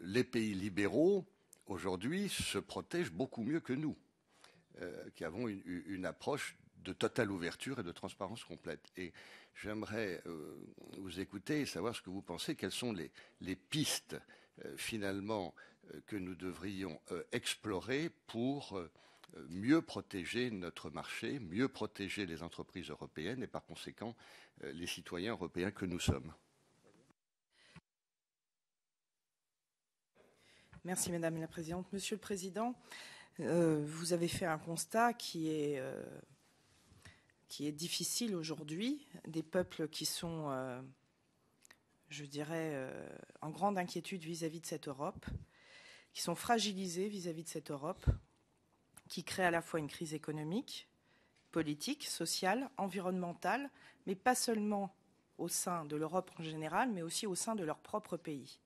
les pays libéraux, aujourd'hui, se protègent beaucoup mieux que nous, qui avons une approche de totale ouverture et de transparence complète. Et j'aimerais vous écouter et savoir ce que vous pensez, quelles sont les pistes finalement que nous devrions explorer pour mieux protéger notre marché, mieux protéger les entreprises européennes et par conséquent les citoyens européens que nous sommes. Merci Madame la Présidente. Monsieur le Président, vous avez fait un constat qui est difficile aujourd'hui, des peuples qui sont, je dirais, en grande inquiétude vis-à-vis de cette Europe, qui sont fragilisés vis-à-vis de cette Europe, qui crée à la fois une crise économique, politique, sociale, environnementale, mais pas seulement au sein de l'Europe en général, mais aussi au sein de leur propre pays,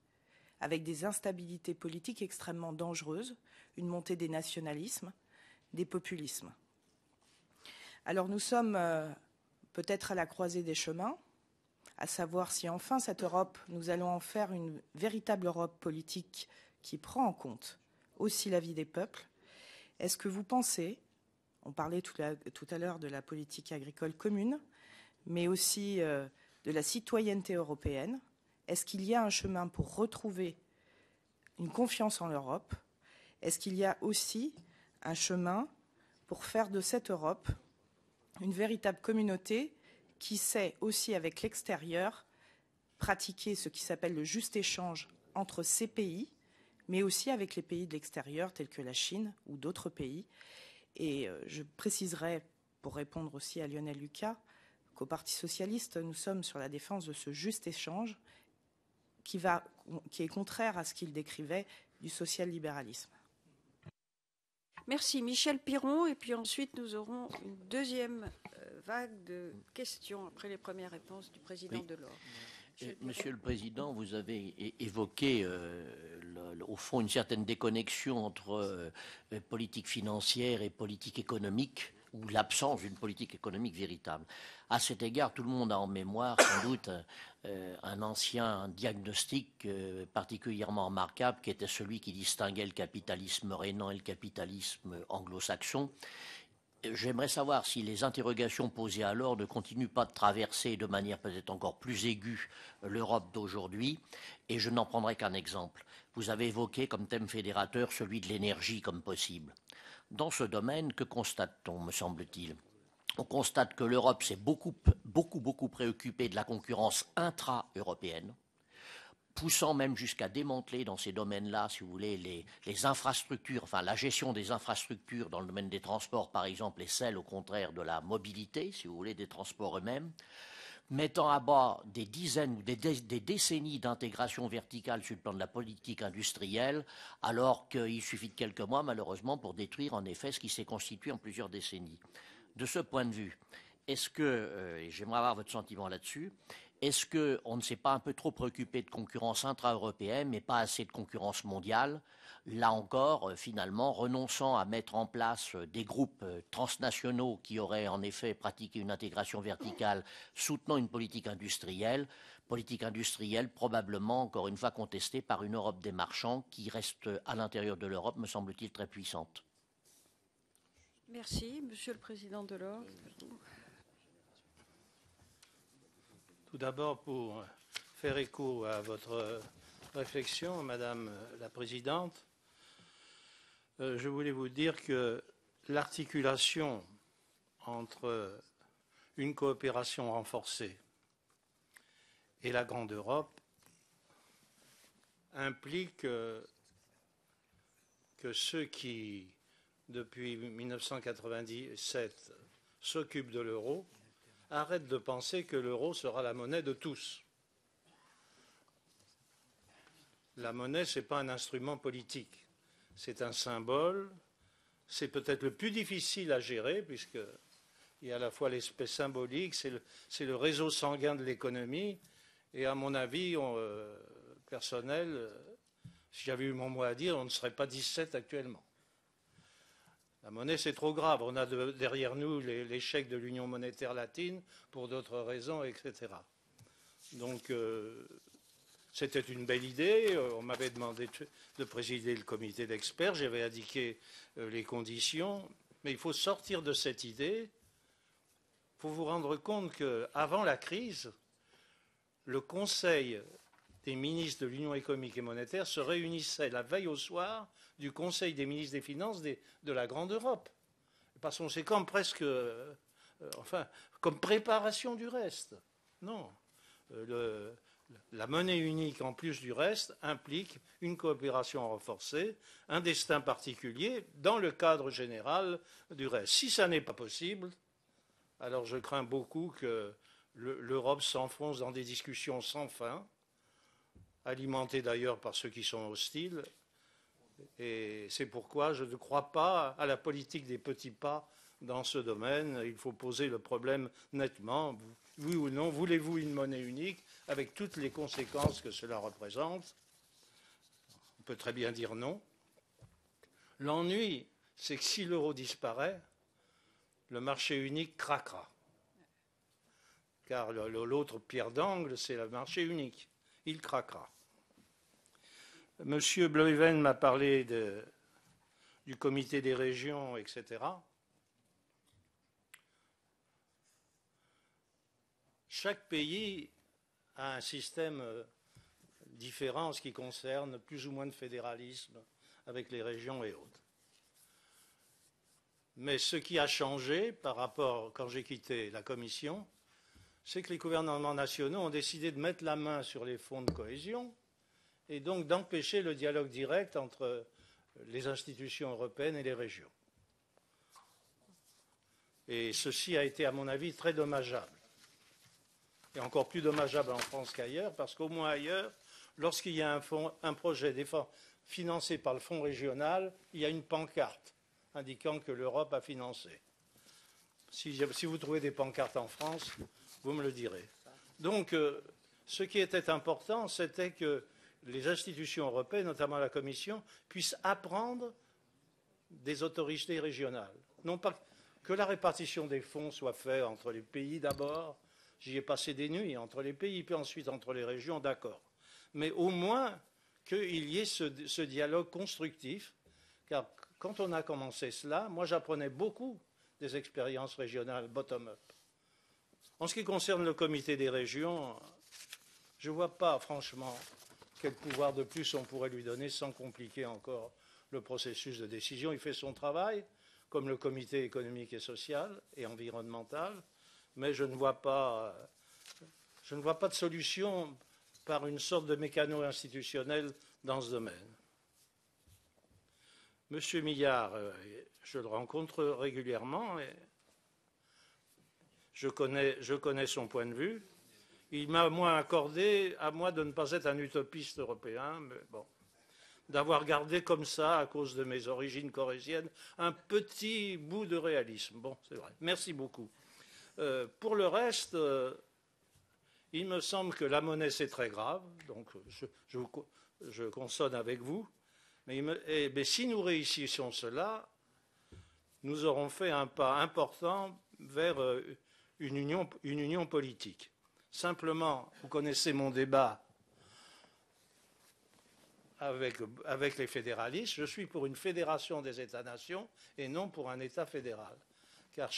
avec des instabilités politiques extrêmement dangereuses, une montée des nationalismes, des populismes. Alors nous sommes peut-être à la croisée des chemins, à savoir si enfin cette Europe, nous allons en faire une véritable Europe politique qui prend en compte aussi la vie des peuples. Est-ce que vous pensez, on parlait tout à l'heure de la politique agricole commune, mais aussi de la citoyenneté européenne, est-ce qu'il y a un chemin pour retrouver une confiance en l'Europe? Est-ce qu'il y a aussi un chemin pour faire de cette Europe une véritable communauté qui sait aussi avec l'extérieur pratiquer ce qui s'appelle le juste échange entre ces pays, mais aussi avec les pays de l'extérieur tels que la Chine ou d'autres pays? Et je préciserai, pour répondre aussi à Lionel Lucas, qu'au Parti socialiste, nous sommes sur la défense de ce juste échange qui est contraire à ce qu'il décrivait du social-libéralisme. Merci Michel Piron, et puis ensuite nous aurons une deuxième vague de questions après les premières réponses du président Delors. Monsieur le Président, vous avez évoqué au fond une certaine déconnexion entre politique financière et politique économique, ou l'absence d'une politique économique véritable. À cet égard, tout le monde a en mémoire sans doute un ancien diagnostic particulièrement remarquable qui était celui qui distinguait le capitalisme rénan et le capitalisme anglo-saxon. J'aimerais savoir si les interrogations posées alors ne continuent pas de traverser de manière peut-être encore plus aiguë l'Europe d'aujourd'hui, et je n'en prendrai qu'un exemple. Vous avez évoqué comme thème fédérateur celui de l'énergie comme possible. Dans ce domaine, que constate-t-on, me semble-t-il? On constate que l'Europe s'est beaucoup préoccupée de la concurrence intra-européenne, poussant même jusqu'à démanteler dans ces domaines-là, si vous voulez, les infrastructures, enfin la gestion des infrastructures dans le domaine des transports, par exemple, et celle, au contraire, de la mobilité, si vous voulez, des transports eux-mêmes, mettant à bas des dizaines ou des décennies d'intégration verticale sur le plan de la politique industrielle, alors qu'il suffit de quelques mois, malheureusement, pour détruire, en effet, ce qui s'est constitué en plusieurs décennies. De ce point de vue, est-ce que, et j'aimerais avoir votre sentiment là-dessus, est-ce qu'on ne s'est pas un peu trop préoccupé de concurrence intra-européenne, mais pas assez de concurrence mondiale? Là encore, finalement, renonçant à mettre en place des groupes transnationaux qui auraient en effet pratiqué une intégration verticale, soutenant une politique industrielle probablement, encore une fois, contestée par une Europe des marchands qui reste à l'intérieur de l'Europe, me semble-t-il, très puissante. Merci. Monsieur le Président Delors. Tout d'abord, pour faire écho à votre réflexion, Madame la Présidente, je voulais vous dire que l'articulation entre une coopération renforcée et la Grande Europe implique que ceux qui, depuis 1997, s'occupent de l'euro, arrêtent de penser que l'euro sera la monnaie de tous. La monnaie, ce n'est pas un instrument politique. C'est un symbole. C'est peut-être le plus difficile à gérer, puisqu'il y a à la fois l'aspect symbolique, c'est le réseau sanguin de l'économie. Et à mon avis, personnel, si j'avais eu mon mot à dire, on ne serait pas 17 actuellement. La monnaie, c'est trop grave. On a derrière nous l'échec de l'Union monétaire latine pour d'autres raisons, etc. Donc, c'était une belle idée. On m'avait demandé de présider le comité d'experts. J'avais indiqué les conditions. Mais il faut sortir de cette idée faut vous rendre compte qu'avant la crise, le Conseil des ministres de l'Union économique et monétaire se réunissait la veille au soir du Conseil des ministres des Finances de la Grande Europe. Parce qu'on c'est comme presque, comme préparation du reste. Non. La monnaie unique, en plus du reste, implique une coopération renforcée, un destin particulier dans le cadre général du reste. Si ça n'est pas possible, alors je crains beaucoup que l'Europe s'enfonce dans des discussions sans fin, alimentées d'ailleurs par ceux qui sont hostiles. Et c'est pourquoi je ne crois pas à la politique des petits pas dans ce domaine. Il faut poser le problème nettement. Oui ou non, voulez-vous une monnaie unique avec toutes les conséquences que cela représente? On peut très bien dire non. L'ennui, c'est que si l'euro disparaît, le marché unique craquera. Car l'autre pierre d'angle, c'est le marché unique. Il craquera. Monsieur Bloeven m'a parlé du comité des régions, etc. Chaque pays a un système différent en ce qui concerne plus ou moins de fédéralisme avec les régions et autres. Mais ce qui a changé par rapport quand j'ai quitté la Commission, c'est que les gouvernements nationaux ont décidé de mettre la main sur les fonds de cohésion et donc d'empêcher le dialogue direct entre les institutions européennes et les régions. Et ceci a été, à mon avis, très dommageable. Et encore plus dommageable en France qu'ailleurs, parce qu'au moins ailleurs, lorsqu'il y a un projet financé par le fonds régional, il y a une pancarte indiquant que l'Europe a financé. Si vous trouvez des pancartes en France, vous me le direz. Donc, ce qui était important, c'était que les institutions européennes, notamment la Commission, puissent apprendre des autorités régionales. Non pas que la répartition des fonds soit faite entre les pays d'abord, j'y ai passé des nuits, entre les pays, puis ensuite entre les régions, d'accord. Mais au moins qu'il y ait ce dialogue constructif, car quand on a commencé cela, moi j'apprenais beaucoup des expériences régionales bottom-up. En ce qui concerne le comité des régions, je ne vois pas franchement quel pouvoir de plus on pourrait lui donner sans compliquer encore le processus de décision. Il fait son travail, comme le comité économique et social et environnemental, mais je ne vois pas de solution par une sorte de mécano institutionnel dans ce domaine. Monsieur Millard, je le rencontre régulièrement et je connais son point de vue. Il m'a, moi, accordé à moi de ne pas être un utopiste européen, mais bon, d'avoir gardé comme ça, à cause de mes origines corésiennes, un petit bout de réalisme. Bon, c'est vrai. Merci beaucoup. Pour le reste, il me semble que la monnaie, c'est très grave, donc je consonne avec vous. Mais si nous réussissions cela, nous aurons fait un pas important vers une union politique. Simplement, vous connaissez mon débat avec les fédéralistes. Je suis pour une fédération des États-nations et non pour un État fédéral. Car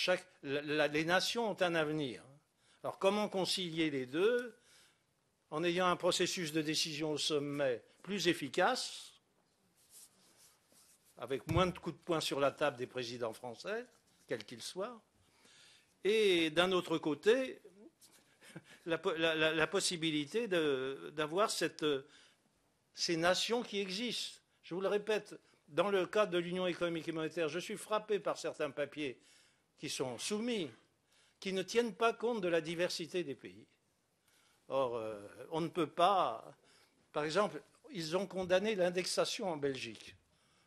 les nations ont un avenir. Alors comment concilier les deux en ayant un processus de décision au sommet plus efficace, avec moins de coups de poing sur la table des présidents français, quels qu'ils soient, et d'un autre côté, la possibilité d'avoir ces nations qui existent. Je vous le répète, dans le cadre de l'Union économique et monétaire, je suis frappé par certains papiers qui sont soumis, qui ne tiennent pas compte de la diversité des pays. Or, on ne peut pas... Par exemple, ils ont condamné l'indexation en Belgique.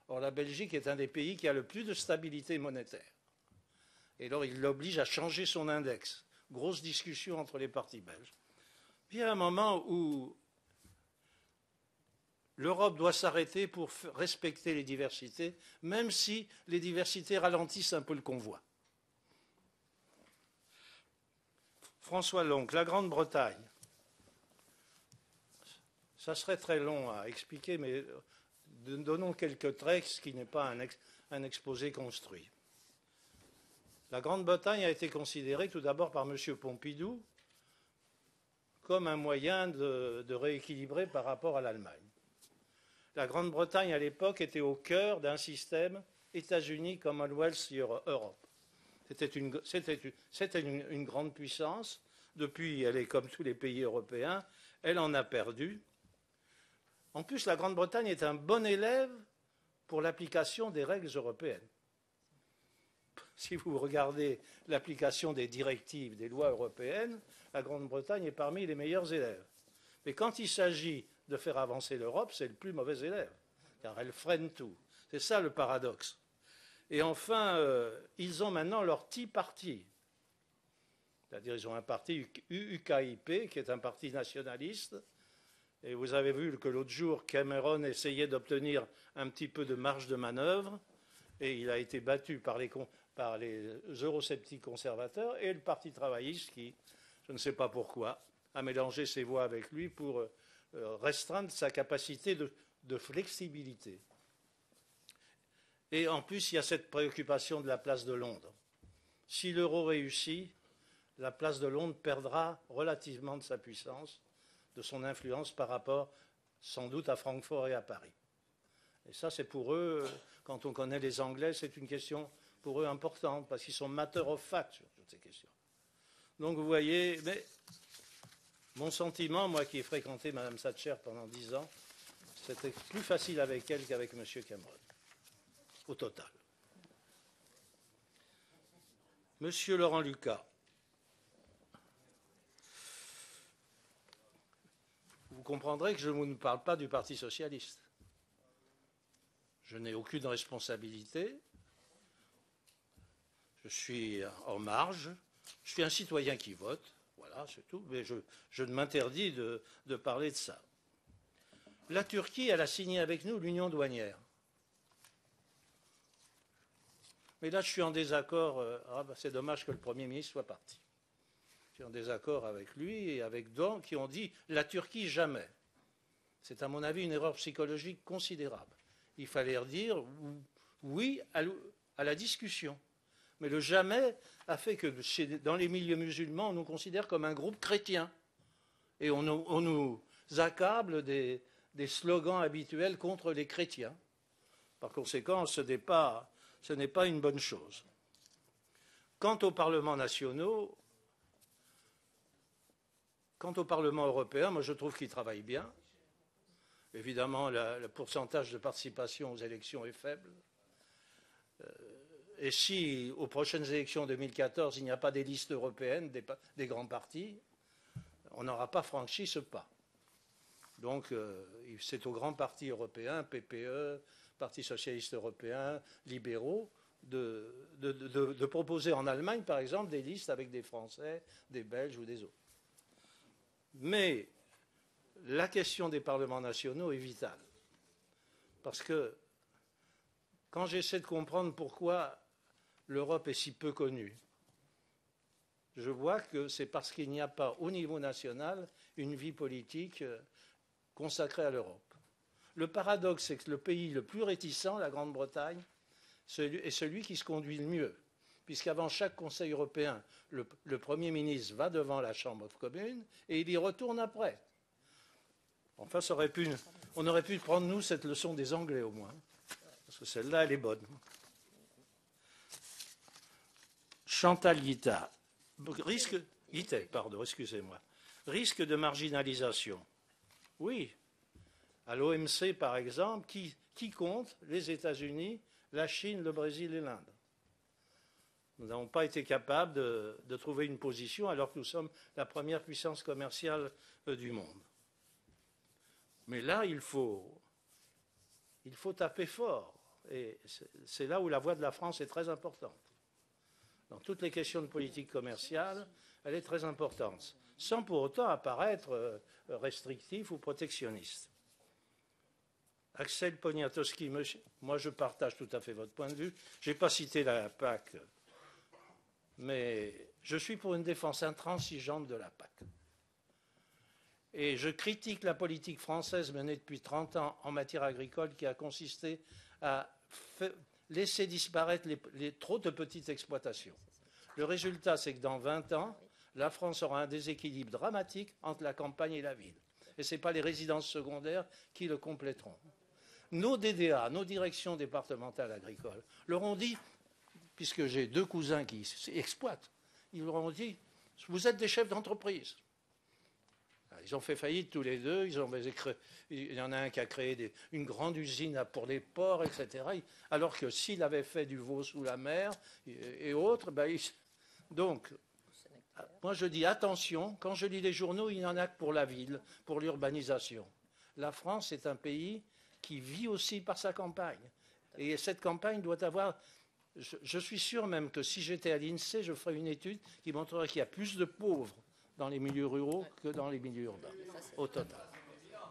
Or, la Belgique est un des pays qui a le plus de stabilité monétaire. Et alors, ils l'obligent à changer son index. Grosse discussion entre les partis belges. Puis, il y a un moment où l'Europe doit s'arrêter pour respecter les diversités, même si les diversités ralentissent un peu le convoi. François Long, la Grande-Bretagne. Ça serait très long à expliquer, mais donnons quelques traits, ce qui n'est pas un exposé construit. La Grande-Bretagne a été considérée tout d'abord par M. Pompidou comme un moyen de rééquilibrer par rapport à l'Allemagne. La Grande-Bretagne, à l'époque, était au cœur d'un système États-Unis, Commonwealth, Europe. C'était une grande puissance. Depuis, elle est comme tous les pays européens. Elle en a perdu. En plus, la Grande-Bretagne est un bon élève pour l'application des règles européennes. Si vous regardez l'application des directives, des lois européennes, la Grande-Bretagne est parmi les meilleurs élèves. Mais quand il s'agit de faire avancer l'Europe, c'est le plus mauvais élève, car elle freine tout. C'est ça le paradoxe. Et enfin, ils ont maintenant leur Tea Party. C'est-à-dire ils ont un parti UKIP, qui est un parti nationaliste. Et vous avez vu que l'autre jour, Cameron essayait d'obtenir un petit peu de marge de manœuvre, et il a été battu par les eurosceptiques conservateurs et le Parti travailliste qui, je ne sais pas pourquoi, a mélangé ses voix avec lui pour restreindre sa capacité de flexibilité. Et en plus, il y a cette préoccupation de la place de Londres. Si l'euro réussit, la place de Londres perdra relativement de sa puissance, de son influence par rapport sans doute à Francfort et à Paris. Et ça, c'est pour eux, quand on connaît les Anglais, c'est une question pour eux importante, parce qu'ils sont matter of fact sur toutes ces questions. Donc vous voyez, mais mon sentiment, moi qui ai fréquenté Mme Thatcher pendant 10 ans, c'était plus facile avec elle qu'avec M. Cameron, au total. Monsieur Laurent Lucas, vous comprendrez que je ne parle pas du Parti socialiste. Je n'ai aucune responsabilité. Je suis en marge. Je suis un citoyen qui vote. Voilà, c'est tout. Mais je ne m'interdis de parler de ça. La Turquie, elle a signé avec nous l'union douanière. Mais là, je suis en désaccord. C'est dommage que le Premier ministre soit parti. Je suis en désaccord avec lui et avec d'autres qui ont dit la Turquie jamais. C'est à mon avis une erreur psychologique considérable. Il fallait redire oui à la discussion. Mais le jamais a fait que dans les milieux musulmans, on nous considère comme un groupe chrétien. Et on nous accable des slogans habituels contre les chrétiens. Par conséquent, ce n'est pas une bonne chose. Quant aux parlements nationaux, quant au Parlement européen, moi je trouve qu'il travaille bien. Évidemment, le pourcentage de participation aux élections est faible. Et si, aux prochaines élections 2014, il n'y a pas des listes européennes, des grands partis, on n'aura pas franchi ce pas. Donc, c'est aux grands partis européens, PPE, Parti socialiste européen, libéraux, de proposer en Allemagne, par exemple, des listes avec des Français, des Belges ou des autres. Mais la question des parlements nationaux est vitale. Parce que quand j'essaie de comprendre pourquoi l'Europe est si peu connue, je vois que c'est parce qu'il n'y a pas au niveau national une vie politique consacrée à l'Europe. Le paradoxe, c'est que le pays le plus réticent, la Grande-Bretagne, est celui qui se conduit le mieux. Puisqu'avant chaque Conseil européen, le Premier ministre va devant la Chambre commune et il y retourne après. Enfin, on aurait pu prendre, nous, cette leçon des Anglais, au moins. Parce que celle-là, elle est bonne. Chantal Guittet, excusez-moi. Risque de marginalisation. Oui. À l'OMC, par exemple, qui compte les États-Unis, la Chine, le Brésil et l'Inde? Nous n'avons pas été capables de trouver une position alors que nous sommes la première puissance commerciale du monde. Mais là, il faut taper fort. Et c'est là où la voix de la France est très importante. Dans toutes les questions de politique commerciale, elle est très importante, sans pour autant apparaître restrictif ou protectionniste. Axel Poniatowski, moi je partage tout à fait votre point de vue. Je n'ai pas cité la PAC, mais je suis pour une défense intransigeante de la PAC. Et je critique la politique française menée depuis 30 ans en matière agricole qui a consisté à laisser disparaître les trop de petites exploitations. Le résultat, c'est que dans 20 ans, la France aura un déséquilibre dramatique entre la campagne et la ville. Et ce n'est pas les résidences secondaires qui le compléteront. Nos DDA, nos directions départementales agricoles, leur ont dit, puisque j'ai 2 cousins qui exploitent, ils leur ont dit, vous êtes des chefs d'entreprise. Ils ont fait faillite tous les deux. Il y en a un qui a créé une grande usine pour les porcs, etc. Alors que s'il avait fait du veau sous la mer et autres, donc, moi je dis attention, quand je lis les journaux, il n'y en a que pour la ville, pour l'urbanisation. La France est un pays qui vit aussi par sa campagne. Et cette campagne doit avoir... Je suis sûr même que si j'étais à l'INSEE, je ferais une étude qui montrerait qu'il y a plus de pauvres dans les milieux ruraux que dans les milieux urbains, au total.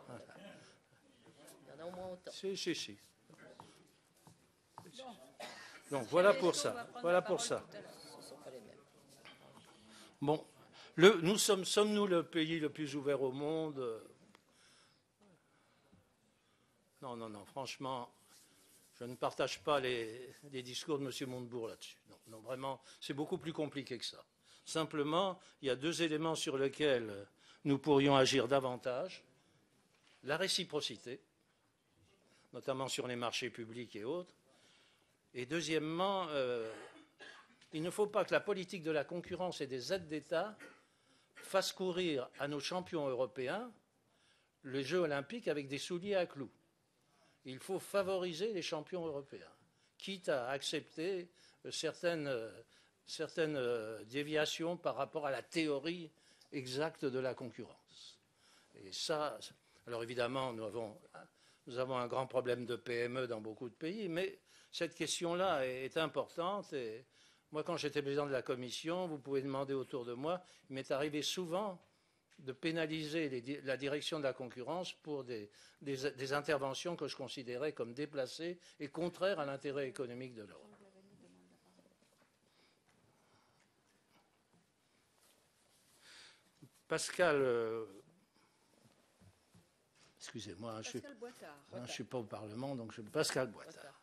Voilà. Il y en a au moins autant. Si. Donc voilà pour ça. Voilà pour ça. Bon, sommes-nous le pays le plus ouvert au monde? Non, franchement, je ne partage pas les discours de M. Montebourg là-dessus. Non, vraiment, c'est beaucoup plus compliqué que ça. Simplement, il y a 2 éléments sur lesquels nous pourrions agir davantage. La réciprocité, notamment sur les marchés publics et autres. Et deuxièmement, il ne faut pas que la politique de la concurrence et des aides d'État fasse courir à nos champions européens les Jeux olympiques avec des souliers à clous. Il faut favoriser les champions européens, quitte à accepter certaines déviations par rapport à la théorie exacte de la concurrence. Et ça, alors évidemment, nous avons un grand problème de PME dans beaucoup de pays, mais cette question-là est importante. Et moi, quand j'étais président de la commission, vous pouvez demander autour de moi, il m'est arrivé souvent de pénaliser la direction de la concurrence pour des interventions que je considérais comme déplacées et contraires à l'intérêt économique de l'Europe. Pascal, excusez-moi, je ne suis pas au Parlement, donc Pascal Boitard.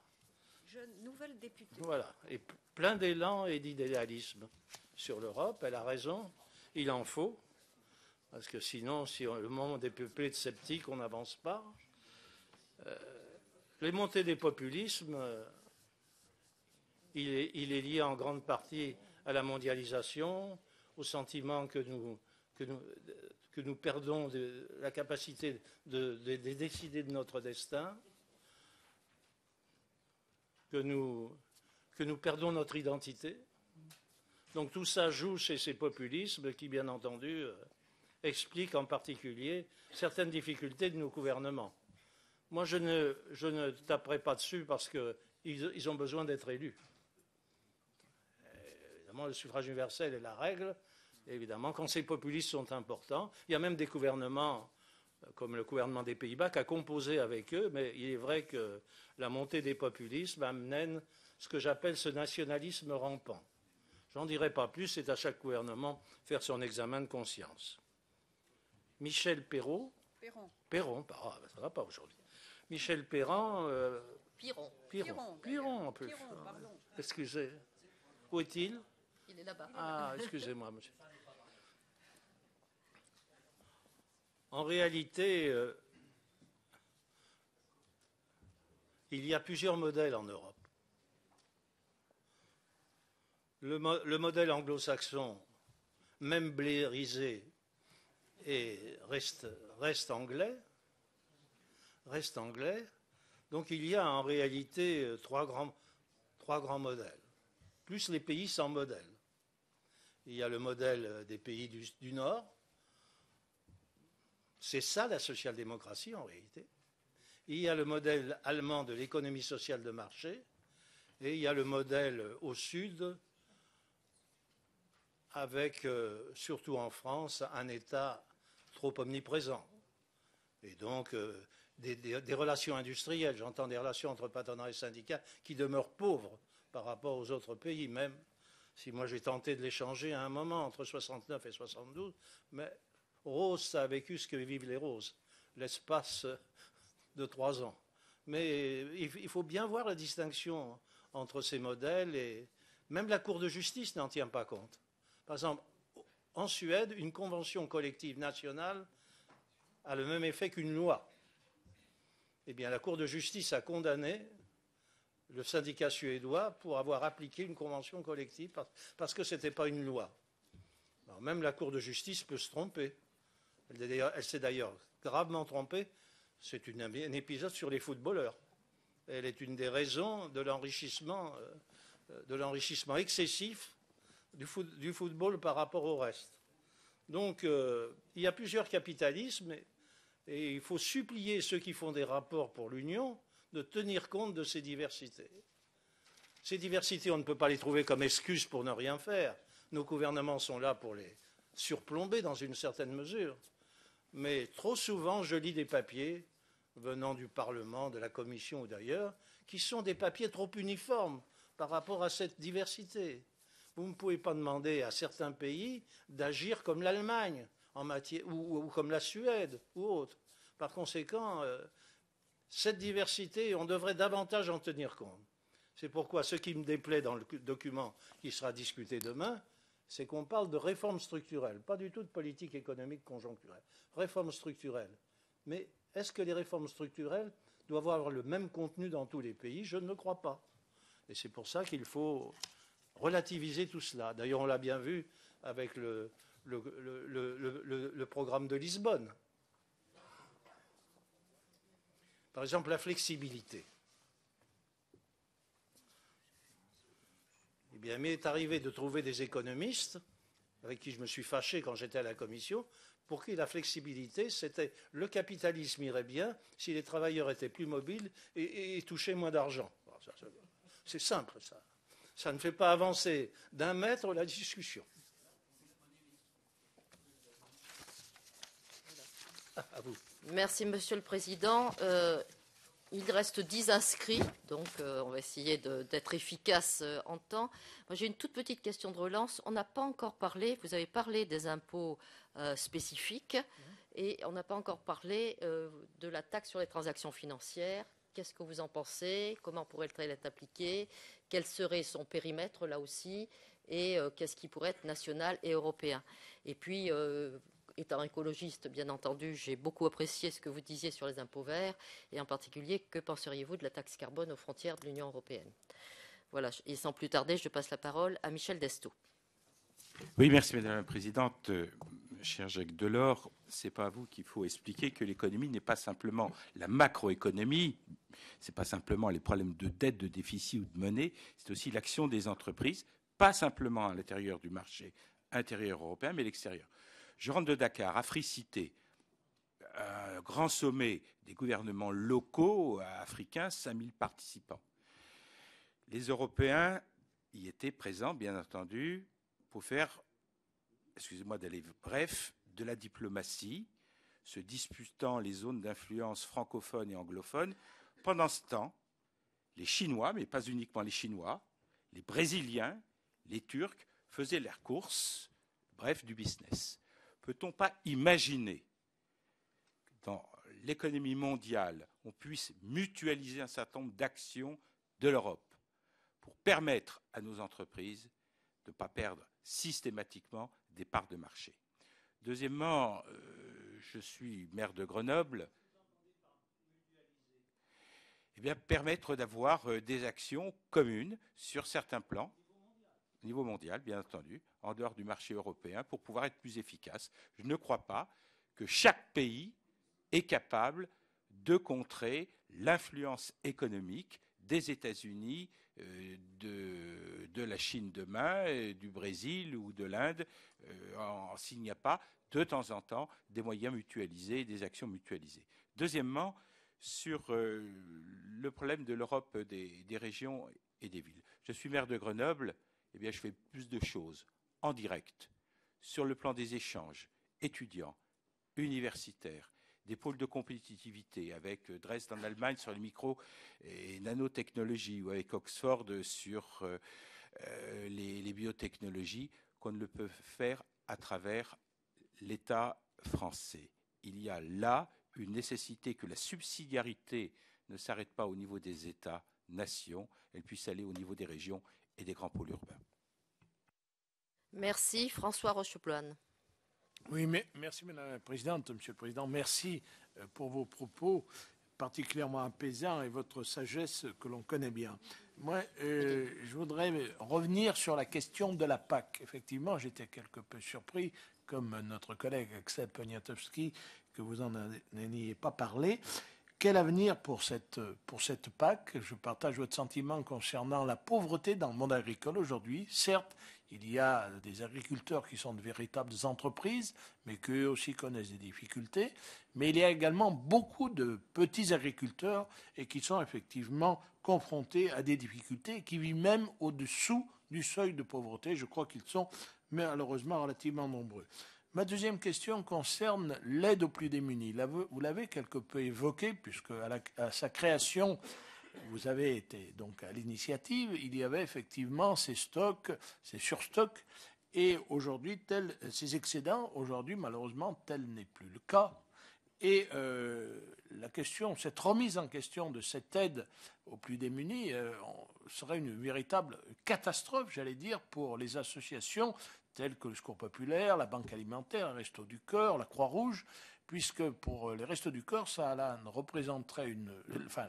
Jeune nouvelle députée. Voilà, et plein d'élan et d'idéalisme sur l'Europe. Elle a raison, il en faut, parce que sinon, si le monde est peuplé de sceptiques, on n'avance pas. Les montées des populismes, il est lié en grande partie à la mondialisation, au sentiment que nous perdons la capacité de décider de notre destin, que nous perdons notre identité. Donc tout ça joue chez ces populismes qui, bien entendu, expliquent en particulier certaines difficultés de nos gouvernements. Moi, je ne taperai pas dessus parce qu'ils ont besoin d'être élus. Évidemment, le suffrage universel est la règle. Et évidemment, quand ces populistes sont importants, il y a même des gouvernements, comme le gouvernement des Pays-Bas, qui a composé avec eux, mais il est vrai que la montée des populismes amène ce que j'appelle ce nationalisme rampant. J'en dirai pas plus, c'est à chaque gouvernement faire son examen de conscience. Michel Perrault. Perron, ça ne va pas aujourd'hui. Michel Perron. Piron, en plus. Excusez. Où est-il? Il est là-bas. Ah, excusez-moi, monsieur. En réalité, il y a plusieurs modèles en Europe. Le modèle anglo-saxon, même blairisé, reste anglais. Donc il y a en réalité trois grands modèles, plus les pays sans modèle. Il y a le modèle des pays du Nord. C'est ça la social-démocratie en réalité. Il y a le modèle allemand de l'économie sociale de marché. Et il y a le modèle au Sud, avec, surtout en France, un État trop omniprésent. Et donc, des relations industrielles, j'entends des relations entre patronat et syndicats, qui demeurent pauvres par rapport aux autres pays, même si moi j'ai tenté de les changer à un moment, entre 69 et 72, mais Rose, ça a vécu ce que vivent les Roses, l'espace de 3 ans. Mais il faut bien voir la distinction entre ces modèles et Même la Cour de justice n'en tient pas compte. Par exemple, en Suède, une convention collective nationale a le même effet qu'une loi. Eh bien, la Cour de justice a condamné le syndicat suédois pour avoir appliqué une convention collective parce que ce n'était pas une loi. Alors, même la Cour de justice peut se tromper. Elle s'est d'ailleurs gravement trompée. C'est un épisode sur les footballeurs. Elle est une des raisons de l'enrichissement excessif du football par rapport au reste. Donc, il y a plusieurs capitalismes et il faut supplier ceux qui font des rapports pour l'Union de tenir compte de ces diversités. Ces diversités, on ne peut pas les trouver comme excuse pour ne rien faire. Nos gouvernements sont là pour les surplomber dans une certaine mesure. Mais trop souvent, je lis des papiers venant du Parlement, de la Commission ou d'ailleurs, qui sont des papiers trop uniformes par rapport à cette diversité. Vous ne pouvez pas demander à certains pays d'agir comme l'Allemagne ou comme la Suède ou autre. Par conséquent, cette diversité, on devrait davantage en tenir compte. C'est pourquoi ce qui me déplaît dans le document qui sera discuté demain, c'est qu'on parle de réformes structurelles, pas du tout de politique économique conjoncturelle. Réformes structurelles. Mais est-ce que les réformes structurelles doivent avoir le même contenu dans tous les pays? Je ne le crois pas. Et c'est pour ça qu'il faut relativiser tout cela. D'ailleurs, on l'a bien vu avec le programme de Lisbonne. Par exemple, la flexibilité. Eh bien, il m'est arrivé de trouver des économistes avec qui je me suis fâché quand j'étais à la Commission, pour qui la flexibilité, c'était le capitalisme irait bien si les travailleurs étaient plus mobiles et touchaient moins d'argent. C'est simple, ça. Ça ne fait pas avancer d'un mètre la discussion. À vous. Merci, Monsieur le Président. Il reste 10 inscrits, donc on va essayer d'être efficace en temps. Moi, j'ai une toute petite question de relance. On n'a pas encore parlé, vous avez parlé des impôts spécifiques, et on n'a pas encore parlé de la taxe sur les transactions financières. Qu'est-ce que vous en pensez? Comment pourrait-elle être appliquée? Quel serait son périmètre, là aussi? Et qu'est-ce qui pourrait être national et européen? Et puis, étant écologiste, bien entendu, j'ai beaucoup apprécié ce que vous disiez sur les impôts verts, et en particulier, que penseriez-vous de la taxe carbone aux frontières de l'Union européenne? Voilà, et sans plus tarder, je passe la parole à Michel Destot. Oui, merci Madame la Présidente. Cher Jacques Delors, ce n'est pas à vous qu'il faut expliquer que l'économie n'est pas simplement la macroéconomie, ce n'est pas simplement les problèmes de dette, de déficit ou de monnaie, c'est aussi l'action des entreprises, pas simplement à l'intérieur du marché intérieur européen, mais l'extérieur. Je rentre de Dakar, Africité, un grand sommet des gouvernements locaux africains, 5000 participants. Les Européens y étaient présents, bien entendu, pour faire, excusez-moi d'aller bref, de la diplomatie, se disputant les zones d'influence francophones et anglophones. Pendant ce temps, les Chinois, mais pas uniquement les Chinois, les Brésiliens, les Turcs faisaient leurs courses, bref, du business. Peut-on pas imaginer que dans l'économie mondiale, on puisse mutualiser un certain nombre d'actions de l'Europe pour permettre à nos entreprises de ne pas perdre systématiquement des parts de marché? Deuxièmement, je suis maire de Grenoble. Eh bien, permettre d'avoir des actions communes sur certains plans, au niveau mondial, bien entendu, en dehors du marché européen, pour pouvoir être plus efficace. Je ne crois pas que chaque pays est capable de contrer l'influence économique des États-Unis, de la Chine demain, du Brésil ou de l'Inde, s'il n'y a pas de temps en temps des moyens mutualisés, des actions mutualisées. Deuxièmement, sur le problème de l'Europe des régions et des villes. Je suis maire de Grenoble, eh bien, je fais plus de choses en direct, sur le plan des échanges étudiants, universitaires, des pôles de compétitivité avec Dresde en Allemagne sur les micro- et nanotechnologies ou avec Oxford sur les biotechnologies qu'on ne le peut faire à travers l'État français. Il y a là une nécessité que la subsidiarité ne s'arrête pas au niveau des États-nations, elle puisse aller au niveau des régions et des grands pôles urbains. Merci. François Rocheploine. Oui, mais merci Madame la Présidente, Monsieur le Président. Merci pour vos propos particulièrement apaisants et votre sagesse que l'on connaît bien. Moi, je voudrais revenir sur la question de la PAC. Effectivement, j'étais quelque peu surpris, comme notre collègue Axel Poniatowski, que vous n'en ayez pas parlé. Quel avenir pour cette PAC? Je partage votre sentiment concernant la pauvreté dans le monde agricole aujourd'hui. Certes, il y a des agriculteurs qui sont de véritables entreprises, mais qu'eux aussi connaissent des difficultés. Mais il y a également beaucoup de petits agriculteurs et qui sont effectivement confrontés à des difficultés et qui vivent même au-dessous du seuil de pauvreté. Je crois qu'ils sont malheureusement relativement nombreux. Ma deuxième question concerne l'aide aux plus démunis. Vous l'avez quelque peu évoqué, puisque à sa création, vous avez été donc à l'initiative. Il y avait effectivement ces stocks, ces surstocks, et aujourd'hui, ces excédents, aujourd'hui, malheureusement, tel n'est plus le cas. Et la question, cette remise en question de cette aide aux plus démunis serait une véritable catastrophe, j'allais dire, pour les associations telles que le Secours populaire, la Banque alimentaire, les Restos du Cœur, la Croix-Rouge, puisque pour les Restos du Cœur,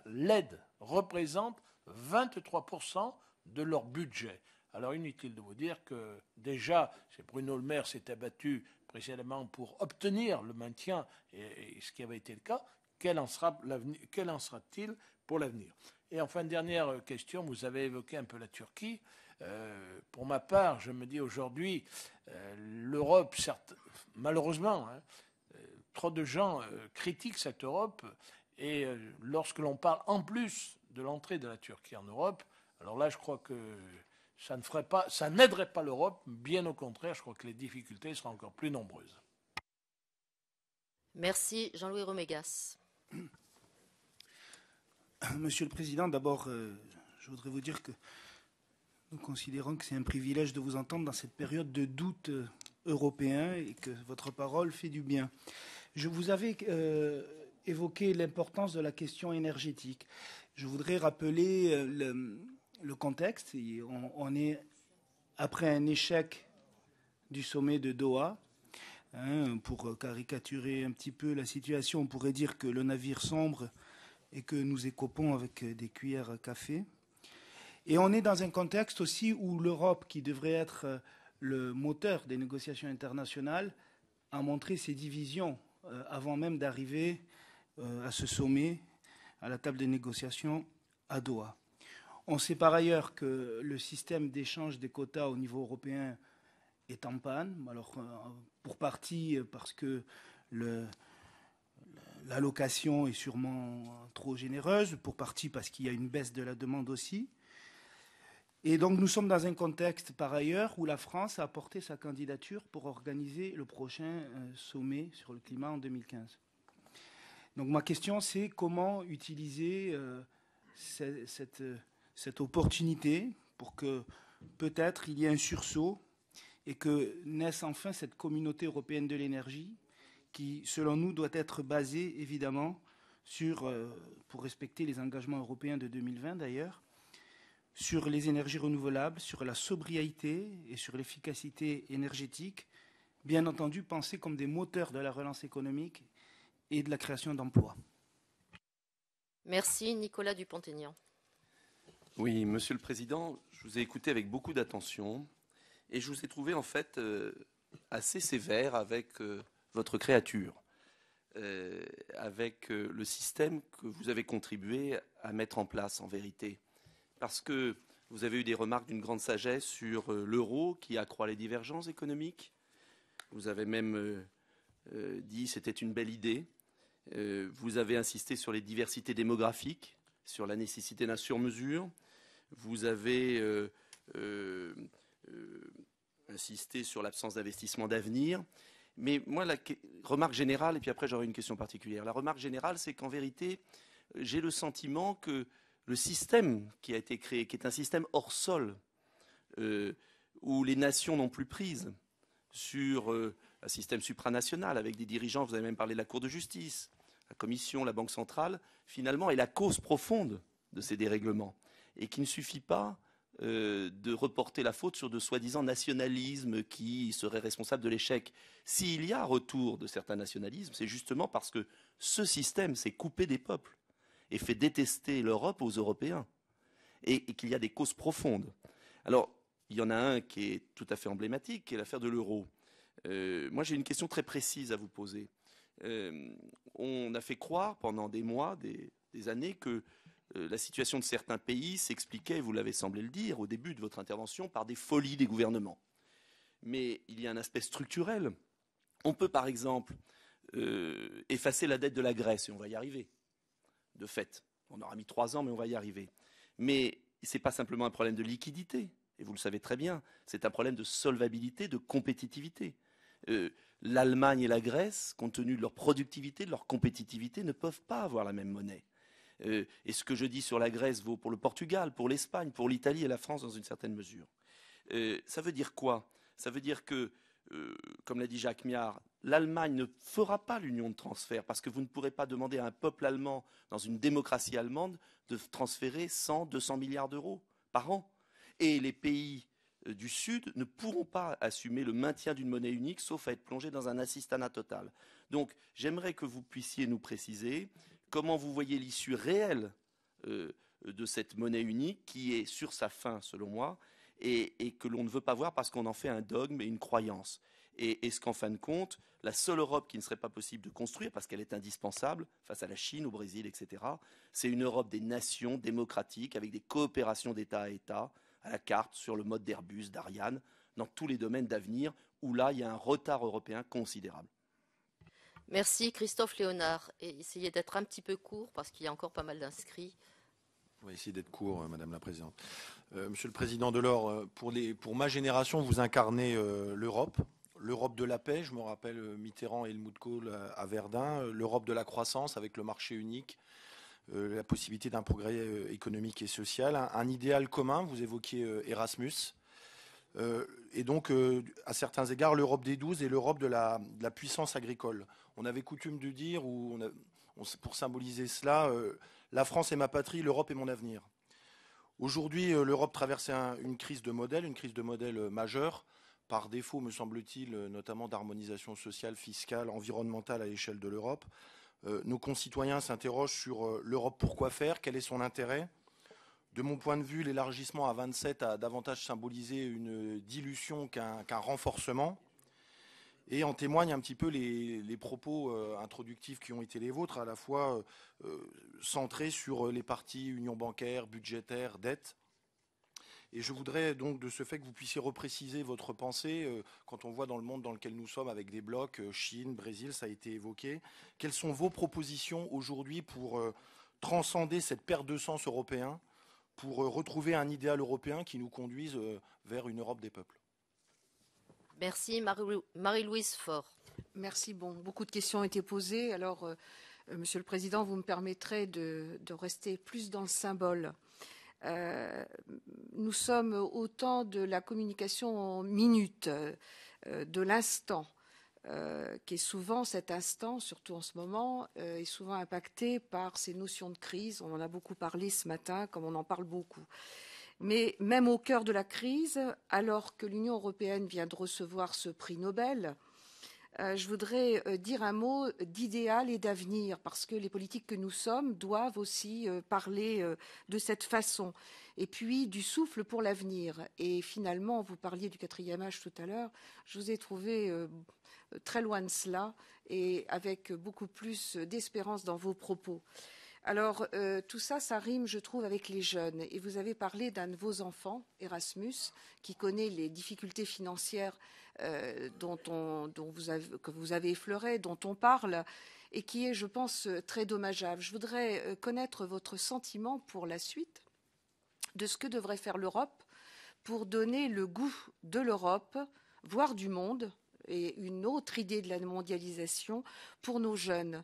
l'aide représente 23% de leur budget. Alors inutile de vous dire que déjà, Bruno Le Maire s'était battu précédemment pour obtenir le maintien, et ce qui avait été le cas. Quel en sera-t-il pour l'avenir? Et enfin, dernière question, vous avez évoqué un peu la Turquie. Pour ma part, je me dis aujourd'hui, l'Europe, certes, malheureusement, trop de gens critiquent cette Europe, et lorsque l'on parle en plus de l'entrée de la Turquie en Europe, alors là, je crois que ça n'aiderait pas l'Europe, bien au contraire, je crois que les difficultés seront encore plus nombreuses. Merci. Jean-Louis Romégas. Monsieur le Président, d'abord, je voudrais vous dire que nous considérons que c'est un privilège de vous entendre dans cette période de doute européen et que votre parole fait du bien. Je vous avais évoqué l'importance de la question énergétique. Je voudrais rappeler le contexte. On est après un échec du sommet de Doha. Pour caricaturer un petit peu la situation, on pourrait dire que le navire sombre et que nous écopons avec des cuillères à café. Et on est dans un contexte aussi où l'Europe, qui devrait être le moteur des négociations internationales, a montré ses divisions avant même d'arriver à ce sommet, à la table des négociations à Doha. On sait par ailleurs que le système d'échange des quotas au niveau européen est en panne. Alors, pour partie parce que l'allocation est sûrement trop généreuse, pour partie parce qu'il y a une baisse de la demande aussi. Et donc nous sommes dans un contexte par ailleurs où la France a apporté sa candidature pour organiser le prochain sommet sur le climat en 2015. Donc ma question c'est comment utiliser cette opportunité pour que peut-être il y ait un sursaut et que naisse enfin cette communauté européenne de l'énergie qui, selon nous, doit être basée évidemment sur, pour respecter les engagements européens de 2020 d'ailleurs, sur les énergies renouvelables, sur la sobriété et sur l'efficacité énergétique, bien entendu pensées comme des moteurs de la relance économique et de la création d'emplois. Merci. Nicolas Dupont-Aignan. Oui, Monsieur le Président, je vous ai écouté avec beaucoup d'attention et je vous ai trouvé en fait assez sévère avec votre créature, avec le système que vous avez contribué à mettre en place en vérité. Parce que vous avez eu des remarques d'une grande sagesse sur l'euro qui accroît les divergences économiques. Vous avez même dit que c'était une belle idée. Vous avez insisté sur les diversités démographiques, sur la nécessité d'un sur-mesure. Vous avez insisté sur l'absence d'investissement d'avenir. Mais moi, la remarque générale, et puis après j'aurai une question particulière. La remarque générale, c'est qu'en vérité, j'ai le sentiment que le système qui a été créé, qui est un système hors sol, où les nations n'ont plus prise sur un système supranational avec des dirigeants, vous avez même parlé de la Cour de justice, la Commission, la Banque centrale, finalement est la cause profonde de ces dérèglements et qui ne suffit pas de reporter la faute sur de soi-disant nationalismes qui seraient responsables de l'échec. S'il y a retour de certains nationalismes, c'est justement parce que ce système s'est coupé des peuples et fait détester l'Europe aux Européens, et qu'il y a des causes profondes. Alors, il y en a un qui est tout à fait emblématique, qui est l'affaire de l'euro. Moi, j'ai une question très précise à vous poser. On a fait croire pendant des mois, des années, que la situation de certains pays s'expliquait, vous l'avez semblé le dire au début de votre intervention, par des folies des gouvernements. Mais il y a un aspect structurel. On peut, par exemple, effacer la dette de la Grèce, et on va y arriver, de fait. On aura mis 3 ans, mais on va y arriver. Mais ce n'est pas simplement un problème de liquidité, et vous le savez très bien, c'est un problème de solvabilité, de compétitivité. L'Allemagne et la Grèce, compte tenu de leur productivité, de leur compétitivité, ne peuvent pas avoir la même monnaie. Et ce que je dis sur la Grèce vaut pour le Portugal, pour l'Espagne, pour l'Italie et la France dans une certaine mesure. Ça veut dire quoi? Ça veut dire que, comme l'a dit Jacques Miard, l'Allemagne ne fera pas l'union de transfert parce que vous ne pourrez pas demander à un peuple allemand, dans une démocratie allemande, de transférer 100, 200 milliards d'euros par an. Et les pays du Sud ne pourront pas assumer le maintien d'une monnaie unique, sauf à être plongés dans un assistanat total. Donc, j'aimerais que vous puissiez nous préciser comment vous voyez l'issue réelle de cette monnaie unique qui est sur sa fin, selon moi, et que l'on ne veut pas voir parce qu'on en fait un dogme et une croyance. Et est-ce qu'en fin de compte, la seule Europe qui ne serait pas possible de construire, parce qu'elle est indispensable face à la Chine, au Brésil, etc., c'est une Europe des nations démocratiques, avec des coopérations d'État à État, à la carte, sur le mode d'Airbus, d'Ariane, dans tous les domaines d'avenir, où là, il y a un retard européen considérable. Merci Christophe Léonard. Et essayez d'être un petit peu court parce qu'il y a encore pas mal d'inscrits. On va essayer d'être court, Madame la Présidente. Monsieur le Président Delors, pour ma génération, vous incarnez l'Europe de la paix, je me rappelle Mitterrand et Helmut Kohl à Verdun, l'Europe de la croissance avec le marché unique, la possibilité d'un progrès économique et social, un idéal commun, vous évoquiez Erasmus, et donc à certains égards l'Europe des 12 et l'Europe de la puissance agricole. On avait coutume de dire, pour symboliser cela, la France est ma patrie, l'Europe est mon avenir. Aujourd'hui, l'Europe traverse une crise de modèle majeure, par défaut, me semble-t-il, notamment d'harmonisation sociale, fiscale, environnementale à l'échelle de l'Europe. Nos concitoyens s'interrogent sur l'Europe, pourquoi faire, quel est son intérêt. De mon point de vue, l'élargissement à 27 a davantage symbolisé une dilution qu'un renforcement. Et en témoignent un petit peu les propos introductifs qui ont été les vôtres, à la fois centrés sur les parties union bancaire, budgétaire, dette. Et je voudrais donc de ce fait que vous puissiez repréciser votre pensée quand on voit dans le monde dans lequel nous sommes avec des blocs, Chine, Brésil, ça a été évoqué. Quelles sont vos propositions aujourd'hui pour transcender cette perte de sens européen, pour retrouver un idéal européen qui nous conduise vers une Europe des peuples? Merci Marie-Louise Faure. Merci. Bon, beaucoup de questions ont été posées. Alors, Monsieur le Président, vous me permettrez de rester plus dans le symbole. Nous sommes au temps de la communication en minutes, de l'instant, qui est souvent, cet instant, surtout en ce moment, est souvent impacté par ces notions de crise. On en a beaucoup parlé ce matin, comme on en parle beaucoup. Mais même au cœur de la crise, alors que l'Union européenne vient de recevoir ce prix Nobel, je voudrais dire un mot d'idéal et d'avenir, parce que les politiques que nous sommes doivent aussi parler de cette façon. Et puis du souffle pour l'avenir. Et finalement, vous parliez du 4e âge tout à l'heure, je vous ai trouvé très loin de cela et avec beaucoup plus d'espérance dans vos propos. Alors, tout ça, ça rime, je trouve, avec les jeunes. Et vous avez parlé d'un de vos enfants, Erasmus, qui connaît les difficultés financières que vous avez effleurées, dont on parle, et qui est, je pense, très dommageable. Je voudrais connaître votre sentiment pour la suite de ce que devrait faire l'Europe pour donner le goût de l'Europe, voire du monde, et une autre idée de la mondialisation pour nos jeunes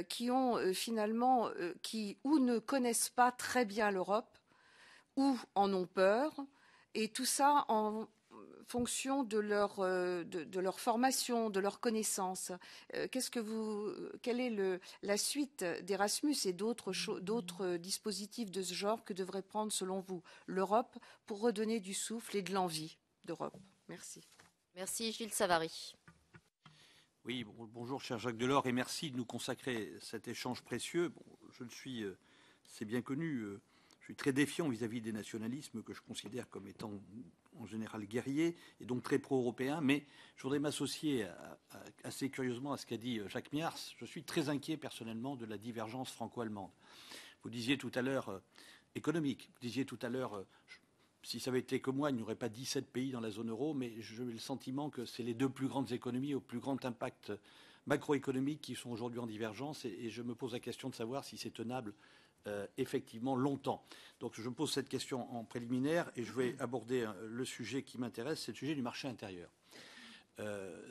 qui ont finalement, qui ou ne connaissent pas très bien l'Europe, ou en ont peur, et tout ça fonction de leur formation, de leurs connaissances. Quelle est la suite d'Erasmus et d'autres dispositifs de ce genre que devrait prendre, selon vous, l'Europe pour redonner du souffle et de l'envie d'Europe? Merci. Merci, Gilles Savary. Oui, bonjour, cher Jacques Delors, et merci de nous consacrer cet échange précieux. Bon, je ne suis, c'est bien connu, je suis très défiant vis-à-vis des nationalismes que je considère comme étant en général guerriers et donc très pro-européens, mais je voudrais m'associer assez curieusement à ce qu'a dit Jacques Miars. Je suis très inquiet personnellement de la divergence franco-allemande. Vous disiez tout à l'heure économique, vous disiez tout à l'heure, si ça avait été que moi, il n'y aurait pas 17 pays dans la zone euro, mais j'ai le sentiment que c'est les deux plus grandes économies au plus grand impact macroéconomique qui sont aujourd'hui en divergence, et je me pose la question de savoir si c'est tenable effectivement longtemps. Donc je me pose cette question en préliminaire et je vais aborder le sujet qui m'intéresse, c'est le sujet du marché intérieur.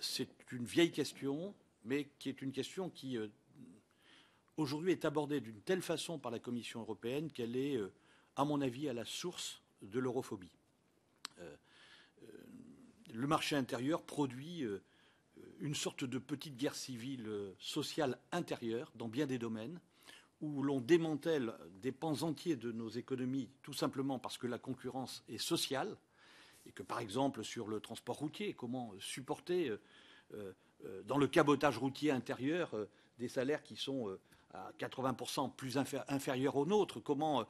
C'est une vieille question, mais qui est une question qui aujourd'hui est abordée d'une telle façon par la Commission européenne qu'elle est, à mon avis, à la source de l'europhobie. Le marché intérieur produit une sorte de petite guerre civile sociale intérieure dans bien des domaines, où l'on démantèle des pans entiers de nos économies tout simplement parce que la concurrence est sociale et que, par exemple, sur le transport routier, comment supporter dans le cabotage routier intérieur des salaires qui sont à 80% plus inférieurs aux nôtres, comment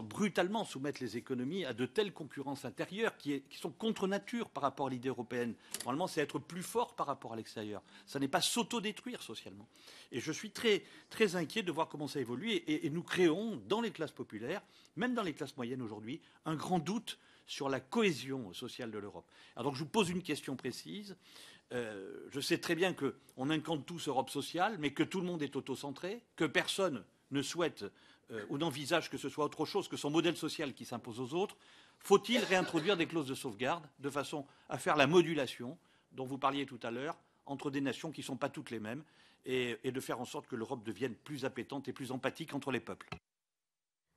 brutalement soumettre les économies à de telles concurrences intérieures qui sont contre nature par rapport à l'idée européenne. Normalement, c'est être plus fort par rapport à l'extérieur. Ça n'est pas s'auto-détruire socialement. Et je suis très, très inquiet de voir comment ça évolue. Et nous créons, dans les classes populaires, même dans les classes moyennes aujourd'hui, un grand doute sur la cohésion sociale de l'Europe. Alors donc je vous pose une question précise. Je sais très bien qu'on incante tous Europe sociale, mais que tout le monde est autocentré, que personne ne souhaite ou n'envisage que ce soit autre chose que son modèle social qui s'impose aux autres. Faut-il réintroduire des clauses de sauvegarde de façon à faire la modulation dont vous parliez tout à l'heure entre des nations qui ne sont pas toutes les mêmes et de faire en sorte que l'Europe devienne plus appétante et plus empathique entre les peuples?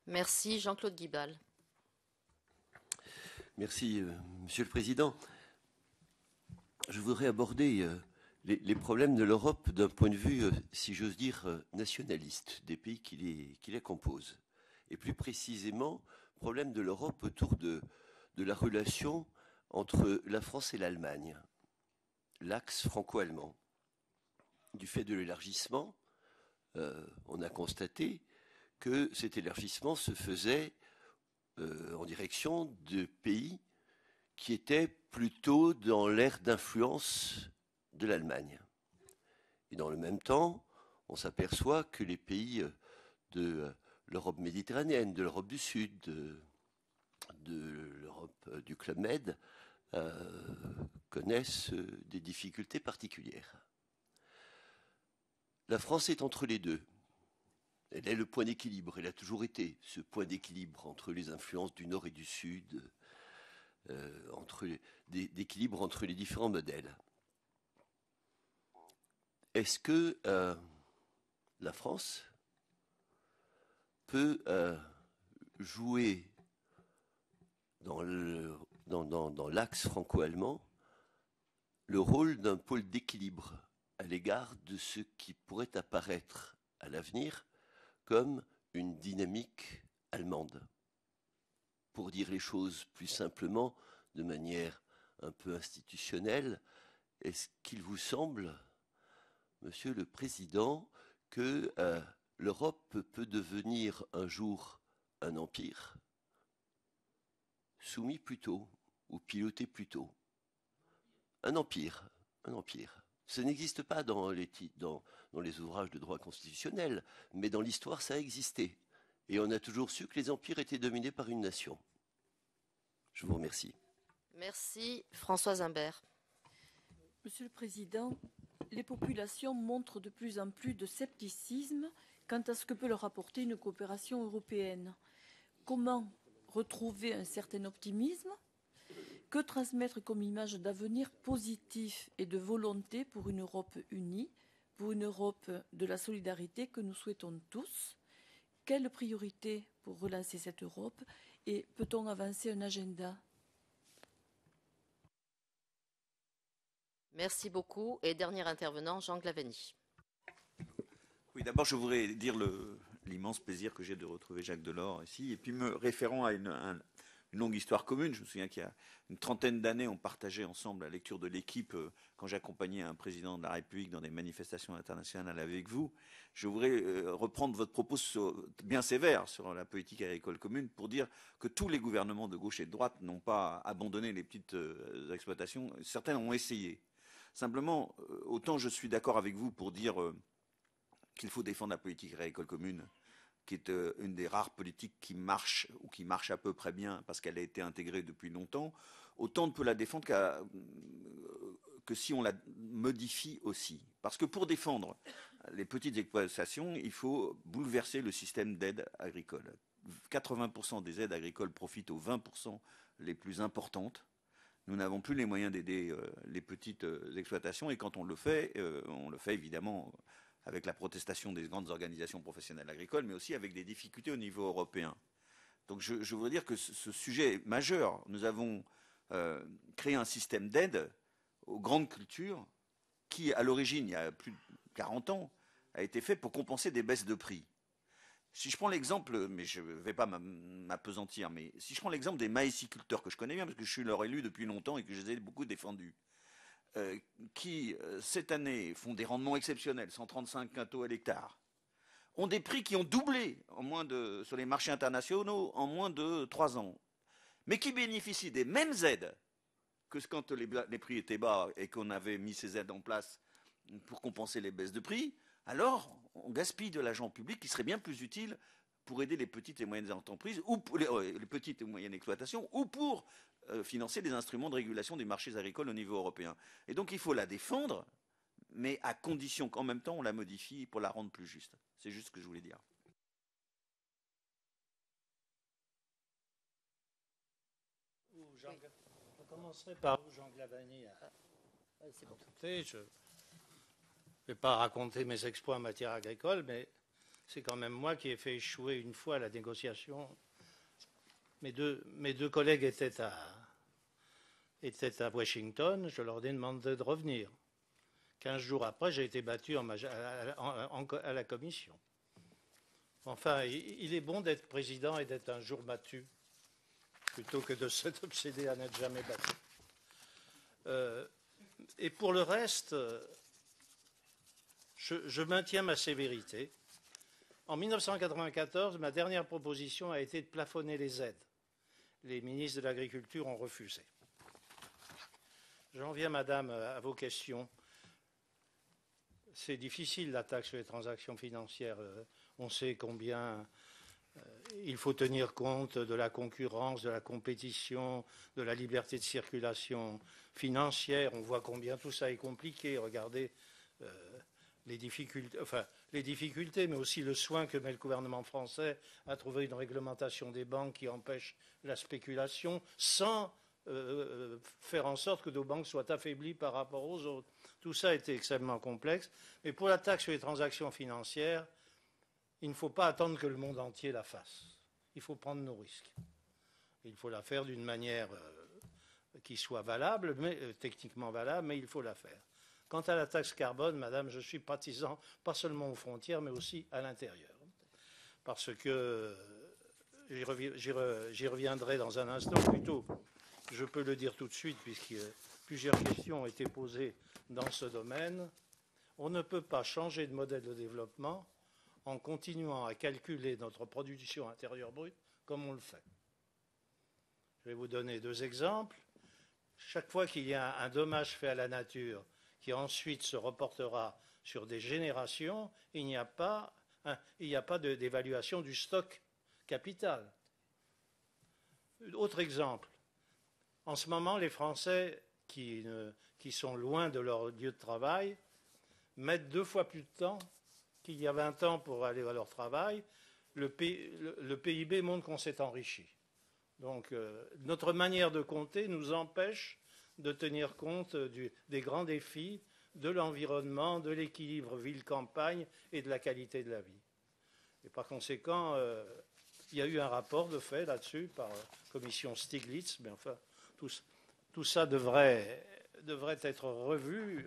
Merci, Jean-Claude Guibal. Merci, Monsieur le Président. Je voudrais aborder les problèmes de l'Europe d'un point de vue, si j'ose dire, nationaliste, des pays qui les composent. Et plus précisément, problème de l'Europe autour de la relation entre la France et l'Allemagne, l'axe franco-allemand. Du fait de l'élargissement, on a constaté que cet élargissement se faisait en direction de pays qui étaient plutôt dans l'ère d'influence de l'Allemagne. Et dans le même temps, on s'aperçoit que les pays de l'Europe méditerranéenne, de l'Europe du Sud, de l'Europe du Club Med, connaissent des difficultés particulières. La France est entre les deux. Elle est le point d'équilibre, elle a toujours été ce point d'équilibre entre les influences du Nord et du Sud, d'équilibre entre les différents modèles. Est-ce que la France peut jouer dans l'axe franco-allemand le rôle d'un pôle d'équilibre à l'égard de ce qui pourrait apparaître à l'avenir comme une dynamique allemande? Pour dire les choses plus simplement, de manière un peu institutionnelle, est-ce qu'il vous semble, Monsieur le Président, que l'Europe peut devenir un jour un empire, soumis plutôt ou piloté plutôt? Un empire, un empire. Ça n'existe pas dans les ouvrages de droit constitutionnel, mais dans l'histoire, ça a existé. Et on a toujours su que les empires étaient dominés par une nation. Je vous remercie. Merci. Françoise Imbert. Monsieur le Président, les populations montrent de plus en plus de scepticisme quant à ce que peut leur apporter une coopération européenne. Comment retrouver un certain optimisme? Que transmettre comme image d'avenir positif et de volonté pour une Europe unie, pour une Europe de la solidarité que nous souhaitons tous? Quelle priorité pour relancer cette Europe? Et peut-on avancer un agenda? Merci beaucoup. Et dernier intervenant, Jean Glavany. Oui, d'abord, je voudrais dire l'immense plaisir que j'ai de retrouver Jacques Delors ici, et puis me référant à une longue histoire commune. Je me souviens qu'il y a une trentaine d'années, on partageait ensemble la lecture de l'Équipe quand j'accompagnais un président de la République dans des manifestations internationales avec vous. Je voudrais reprendre votre propos bien sévère sur la politique agricole commune pour dire que tous les gouvernements de gauche et de droite n'ont pas abandonné les petites exploitations. Certains ont essayé. Simplement, autant je suis d'accord avec vous pour dire qu'il faut défendre la politique agricole commune, qui est une des rares politiques qui marche, ou qui marche à peu près bien, parce qu'elle a été intégrée depuis longtemps, autant on ne peut la défendre que si on la modifie aussi. Parce que pour défendre les petites exploitations, il faut bouleverser le système d'aide agricole. 80% des aides agricoles profitent aux 20% les plus importantes. Nous n'avons plus les moyens d'aider les petites exploitations, et quand on le fait évidemment avec la protestation des grandes organisations professionnelles agricoles, mais aussi avec des difficultés au niveau européen. Donc je voudrais dire que ce sujet est majeur. Nous avons créé un système d'aide aux grandes cultures qui, à l'origine, il y a plus de 40 ans, a été fait pour compenser des baisses de prix. Si je prends l'exemple, mais je ne vais pas m'apesantir, mais si je prends l'exemple des maïsiculteurs, que je connais bien parce que je suis leur élu depuis longtemps et que je les ai beaucoup défendus, qui, cette année, font des rendements exceptionnels, 135 quintaux à l'hectare, ont des prix qui ont doublé sur les marchés internationaux en moins de 3 ans, mais qui bénéficient des mêmes aides que quand les prix étaient bas et qu'on avait mis ces aides en place pour compenser les baisses de prix. Alors, on gaspille de l'argent public qui serait bien plus utile pour aider les petites et moyennes entreprises, ou pour les petites et moyennes exploitations, ou pour financer des instruments de régulation des marchés agricoles au niveau européen. Et donc il faut la défendre, mais à condition qu'en même temps on la modifie pour la rendre plus juste. C'est juste ce que je voulais dire. Je commencerai par vous, Jean Glavany. Je ne vais pas raconter mes exploits en matière agricole, mais c'est quand même moi qui ai fait échouer une fois la négociation. Mes deux collègues étaient à Washington, je leur ai demandé de revenir. 15 jours après, j'ai été battu à la commission. Enfin, il est bon d'être président et d'être un jour battu, plutôt que de s'obséder à n'être jamais battu. Et pour le reste, je maintiens ma sévérité. En 1994, ma dernière proposition a été de plafonner les aides. Les ministres de l'Agriculture ont refusé. J'en viens, madame, à vos questions. C'est difficile, la taxe sur les transactions financières. On sait combien il faut tenir compte de la concurrence, de la compétition, de la liberté de circulation financière. On voit combien tout ça est compliqué. Regardez les difficultés, mais aussi le soin que met le gouvernement français à trouver une réglementation des banques qui empêche la spéculation sans faire en sorte que nos banques soient affaiblies par rapport aux autres. Tout ça a été extrêmement complexe. Mais pour la taxe sur les transactions financières, il ne faut pas attendre que le monde entier la fasse. Il faut prendre nos risques. Il faut la faire d'une manière qui soit valable, techniquement valable, mais il faut la faire. Quant à la taxe carbone, madame, je suis partisan, pas seulement aux frontières, mais aussi à l'intérieur. Parce que, j'y reviendrai dans un instant, plutôt, je peux le dire tout de suite, puisque plusieurs questions ont été posées dans ce domaine. On ne peut pas changer de modèle de développement en continuant à calculer notre production intérieure brute comme on le fait. Je vais vous donner 2 exemples. Chaque fois qu'il y a un dommage fait à la nature qui ensuite se reportera sur des générations, il n'y a pas d'évaluation du stock capital. Autre exemple. En ce moment, les Français qui sont loin de leur lieu de travail mettent 2 fois plus de temps qu'il y a 20 ans pour aller à leur travail. Le PIB montre qu'on s'est enrichi. Donc notre manière de compter nous empêche de tenir compte des grands défis de l'environnement, de l'équilibre ville-campagne et de la qualité de la vie. Et par conséquent, il y a eu un rapport de fait là-dessus par la commission Stiglitz, mais enfin, tout ça devrait devrait être revue.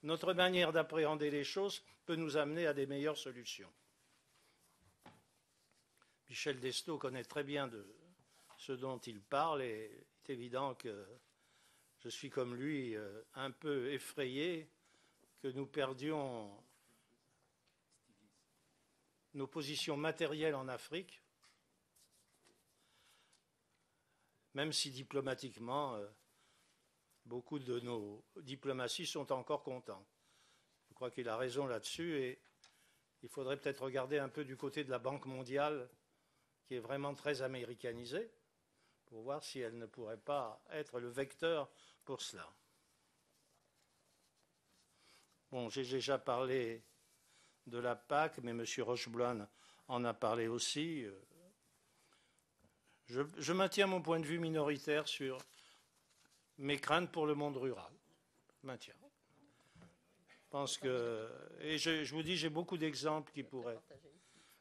Notre manière d'appréhender les choses peut nous amener à des meilleures solutions. Michel Destaut connaît très bien de ce dont il parle et il est évident que je suis comme lui un peu effrayé que nous perdions nos positions matérielles en Afrique, même si diplomatiquement, beaucoup de nos diplomaties sont encore contents. Je crois qu'il a raison là-dessus et il faudrait peut-être regarder un peu du côté de la Banque mondiale, qui est vraiment très américanisée, pour voir si elle ne pourrait pas être le vecteur pour cela. Bon, j'ai déjà parlé de la PAC, mais M. Rochebloine en a parlé aussi. Je maintiens mon point de vue minoritaire sur mes craintes pour le monde rural. Je maintiens. Je pense que, et je vous dis, j'ai beaucoup d'exemples qui pourraient.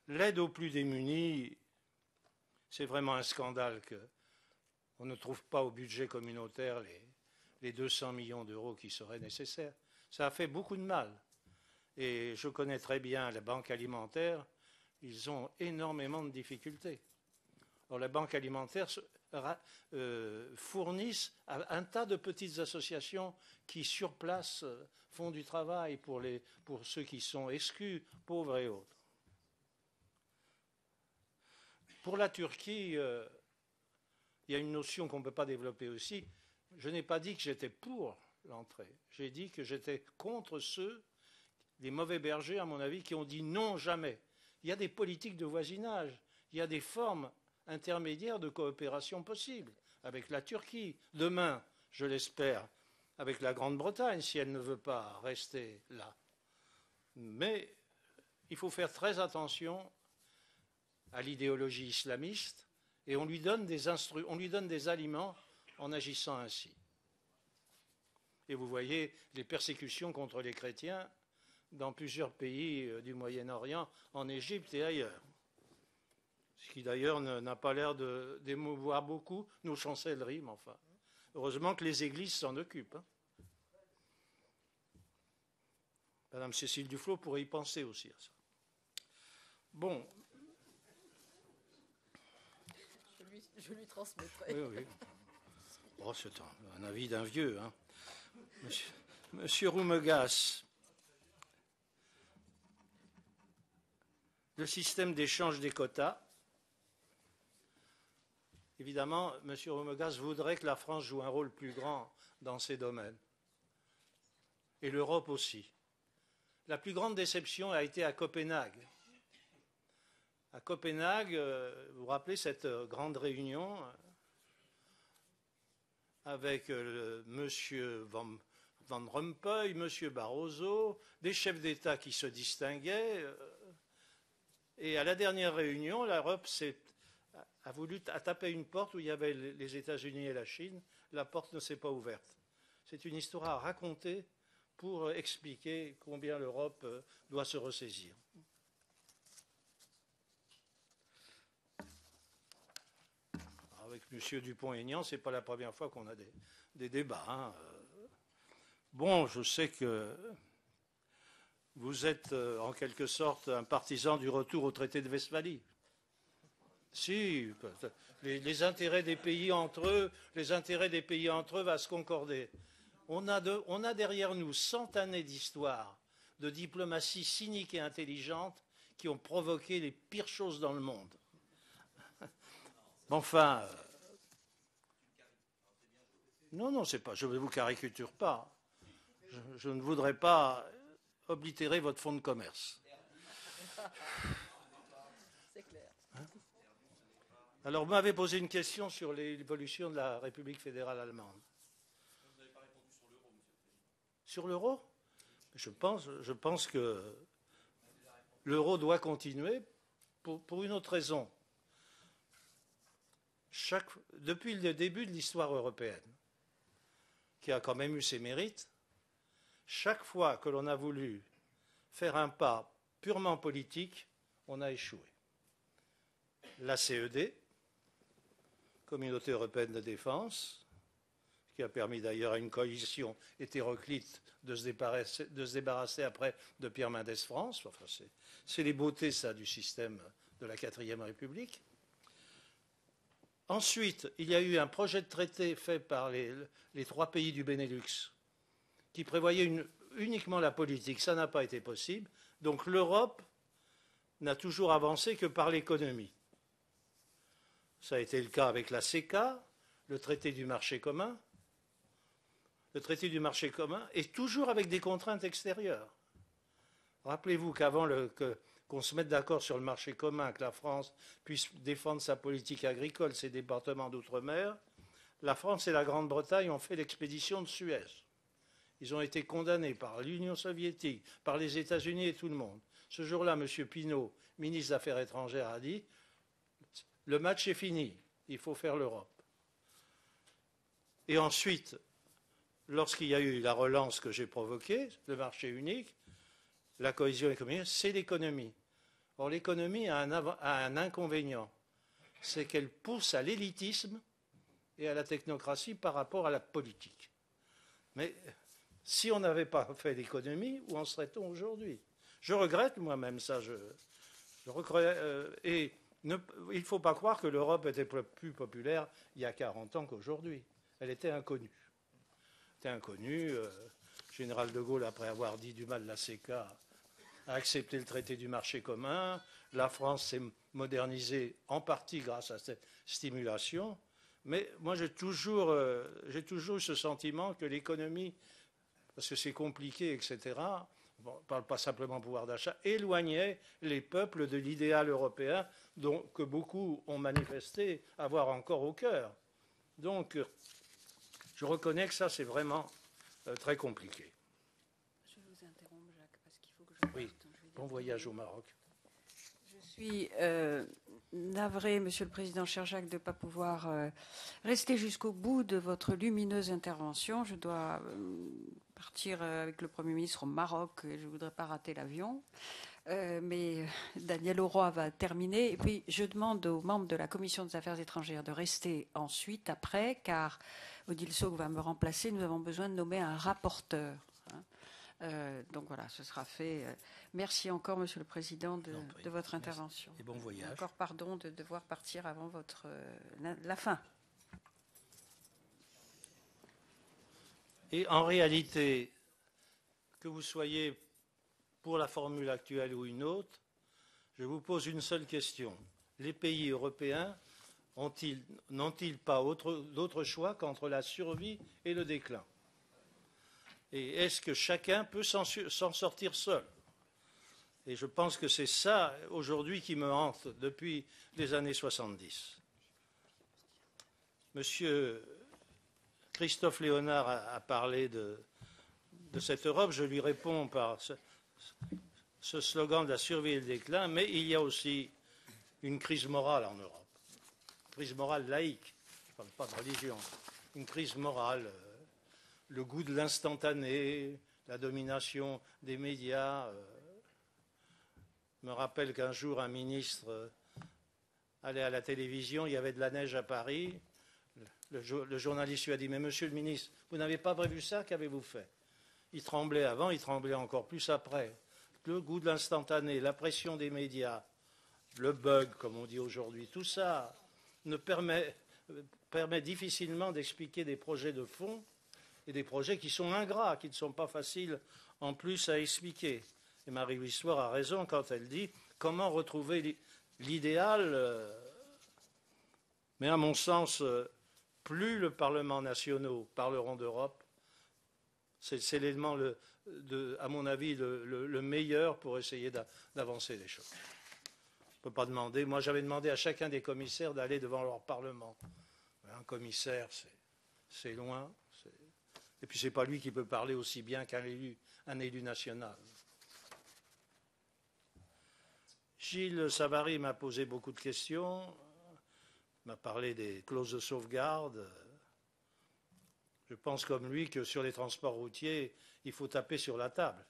L'aide aux plus démunis, c'est vraiment un scandale qu'on ne trouve pas au budget communautaire les 200 millions d'euros qui seraient nécessaires. Ça a fait beaucoup de mal. Et je connais très bien la banque alimentaire, ils ont énormément de difficultés. Alors, la banque alimentaire fournissent un tas de petites associations qui, sur place, font du travail pour ceux qui sont exclus, pauvres et autres. Pour la Turquie, il y a une notion qu'on ne peut pas développer aussi. Je n'ai pas dit que j'étais pour l'entrée. J'ai dit que j'étais contre ceux, les mauvais bergers, à mon avis, qui ont dit non jamais. Il y a des politiques de voisinage, il y a des formes intermédiaires de coopération possibles avec la Turquie. Demain, je l'espère, avec la Grande-Bretagne, si elle ne veut pas rester là. Mais il faut faire très attention à l'idéologie islamiste et on lui donne des aliments en agissant ainsi. Et vous voyez les persécutions contre les chrétiens dans plusieurs pays du Moyen-Orient, en Égypte et ailleurs. Ce qui d'ailleurs n'a pas l'air d'émouvoir beaucoup nos chancelleries, mais enfin. Heureusement que les églises s'en occupent. Hein. Madame Cécile Duflot pourrait y penser aussi à ça. Bon. Je lui transmettrai. Oui, oui. Oh, c'est un avis d'un vieux. Hein. Monsieur Roumegas, le système d'échange des quotas, évidemment, M. Roumegas voudrait que la France joue un rôle plus grand dans ces domaines. Et l'Europe aussi. La plus grande déception a été à Copenhague. À Copenhague, vous vous rappelez cette grande réunion avec M. Van Rompuy, M. Barroso, des chefs d'État qui se distinguaient. Et à la dernière réunion, l'Europe a tapé une porte où il y avait les États-Unis et la Chine. La porte ne s'est pas ouverte. C'est une histoire à raconter pour expliquer combien l'Europe doit se ressaisir. Avec M. Dupont-Aignan, ce n'est pas la première fois qu'on a des débats. Hein. Bon, je sais que vous êtes en quelque sorte un partisan du retour au traité de Westphalie. Si, les intérêts des pays entre eux, vont se concorder. On a derrière nous 100 années d'histoire de diplomatie cynique et intelligente qui ont provoqué les pires choses dans le monde. Enfin, non, c'est pas. Je ne vous caricature pas. Je ne voudrais pas oblitérer votre fonds de commerce. C'est clair. Hein? Alors, vous m'avez posé une question sur l'évolution de la République fédérale allemande. Vous n'avez pas répondu sur l'euro, monsieur le Président. Sur l'euro ? Je pense que l'euro doit continuer pour une autre raison. Depuis le début de l'histoire européenne, qui a quand même eu ses mérites, chaque fois que l'on a voulu faire un pas purement politique, on a échoué. La CED, Communauté européenne de défense, qui a permis d'ailleurs à une coalition hétéroclite de se débarrasser après de Pierre Mendès France. Enfin, c'est les beautés, ça, du système de la 4e République. Ensuite, il y a eu un projet de traité fait par les 3 pays du Benelux qui prévoyait uniquement la politique. Ça n'a pas été possible. Donc l'Europe n'a toujours avancé que par l'économie. Ça a été le cas avec la CECA, le traité du marché commun. Le traité du marché commun est toujours avec des contraintes extérieures. Rappelez-vous qu'avant qu'on se mette d'accord sur le marché commun, que la France puisse défendre sa politique agricole, ses départements d'outre-mer, la France et la Grande-Bretagne ont fait l'expédition de Suez. Ils ont été condamnés par l'Union soviétique, par les États-Unis et tout le monde. Ce jour-là, M. Pinault, ministre des Affaires étrangères, a dit « Le match est fini, il faut faire l'Europe ». Et ensuite, lorsqu'il y a eu la relance que j'ai provoquée, le marché unique, la cohésion économique, c'est l'économie. Or, l'économie a un inconvénient, c'est qu'elle pousse à l'élitisme et à la technocratie par rapport à la politique. Mais si on n'avait pas fait l'économie, où en serait-on aujourd'hui? Je regrette moi-même ça. Et il ne faut pas croire que l'Europe était plus populaire il y a 40 ans qu'aujourd'hui. Elle était inconnue. Général de Gaulle, après avoir dit du mal de la CECA, a accepté le traité du marché commun. La France s'est modernisée en partie grâce à cette stimulation. Mais moi, j'ai toujours eu ce sentiment que l'économie, parce que c'est compliqué, etc., on ne parle pas simplement pouvoir d'achat, éloignait les peuples de l'idéal européen que beaucoup ont manifesté avoir encore au cœur. Donc, je reconnais que ça, c'est vraiment très compliqué. Je vous interromps, Jacques, parce qu'il faut que je... Oui, bon voyage au Maroc. Je suis navrée, Monsieur le Président, cher Jacques, de ne pas pouvoir rester jusqu'au bout de votre lumineuse intervention. Je dois partir avec le Premier ministre au Maroc et je ne voudrais pas rater l'avion. Mais Daniel Auroy va terminer. Et puis, je demande aux membres de la Commission des Affaires étrangères de rester ensuite, après, car Odile Saugue va me remplacer. Nous avons besoin de nommer un rapporteur. Donc voilà, ce sera fait. Merci encore, Monsieur le Président, de votre intervention. Et bon voyage. Encore pardon de devoir partir avant la fin. Et en réalité, que vous soyez pour la formule actuelle ou une autre, je vous pose une seule question. Les pays européens n'ont-ils pas d'autre choix qu'entre la survie et le déclin? Et est-ce que chacun peut s'en sortir seul? Et je pense que c'est ça, aujourd'hui, qui me hante depuis les années 70. Monsieur Christophe Léonard a parlé de cette Europe. Je lui réponds par ce slogan de la survie et le déclin, mais il y a aussi une crise morale en Europe. Une crise morale laïque, je ne parle pas de religion. Une crise morale, le goût de l'instantané, la domination des médias. Je me rappelle qu'un jour, un ministre allait à la télévision, il y avait de la neige à Paris. Le journaliste lui a dit « Mais monsieur le ministre, vous n'avez pas prévu ça, qu'avez-vous fait ?» Il tremblait avant, il tremblait encore plus après. Le goût de l'instantané, la pression des médias, le bug, comme on dit aujourd'hui, tout ça permet difficilement d'expliquer des projets de fond et des projets qui sont ingrats, qui ne sont pas faciles en plus à expliquer. Et Marie-Louise Soir a raison quand elle dit comment retrouver l'idéal. Mais à mon sens, plus le Parlement nationaux parleront d'Europe, c'est l'élément, à mon avis, le meilleur pour essayer d'avancer les choses. On ne peut pas demander. Moi, j'avais demandé à chacun des commissaires d'aller devant leur Parlement. Un commissaire, c'est loin. Et puis, ce n'est pas lui qui peut parler aussi bien qu'un élu national. Gilles Savary m'a posé beaucoup de questions. Il m'a parlé des clauses de sauvegarde. Je pense comme lui que sur les transports routiers, il faut taper sur la table.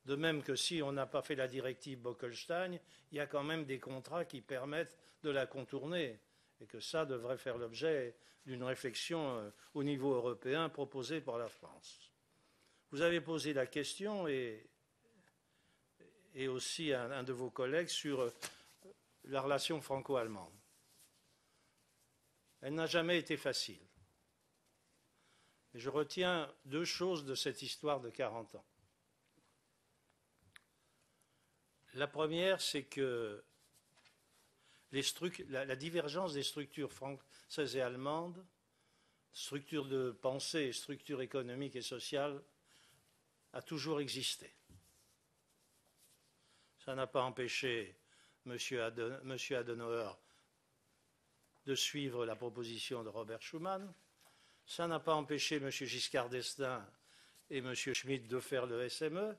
De même que si on n'a pas fait la directive Bolkestein, il y a quand même des contrats qui permettent de la contourner. et que ça devrait faire l'objet d'une réflexion au niveau européen proposée par la France. Vous avez posé la question, et aussi un de vos collègues, sur la relation franco-allemande. Elle n'a jamais été facile. Et je retiens deux choses de cette histoire de 40 ans. La première, c'est que la divergence des structures françaises et allemandes, structures de pensée et structures économiques et sociales, a toujours existé. Ça n'a pas empêché M. Adenauer de suivre la proposition de Robert Schuman. Ça n'a pas empêché M. Giscard d'Estaing et M. Schmitt de faire le SME.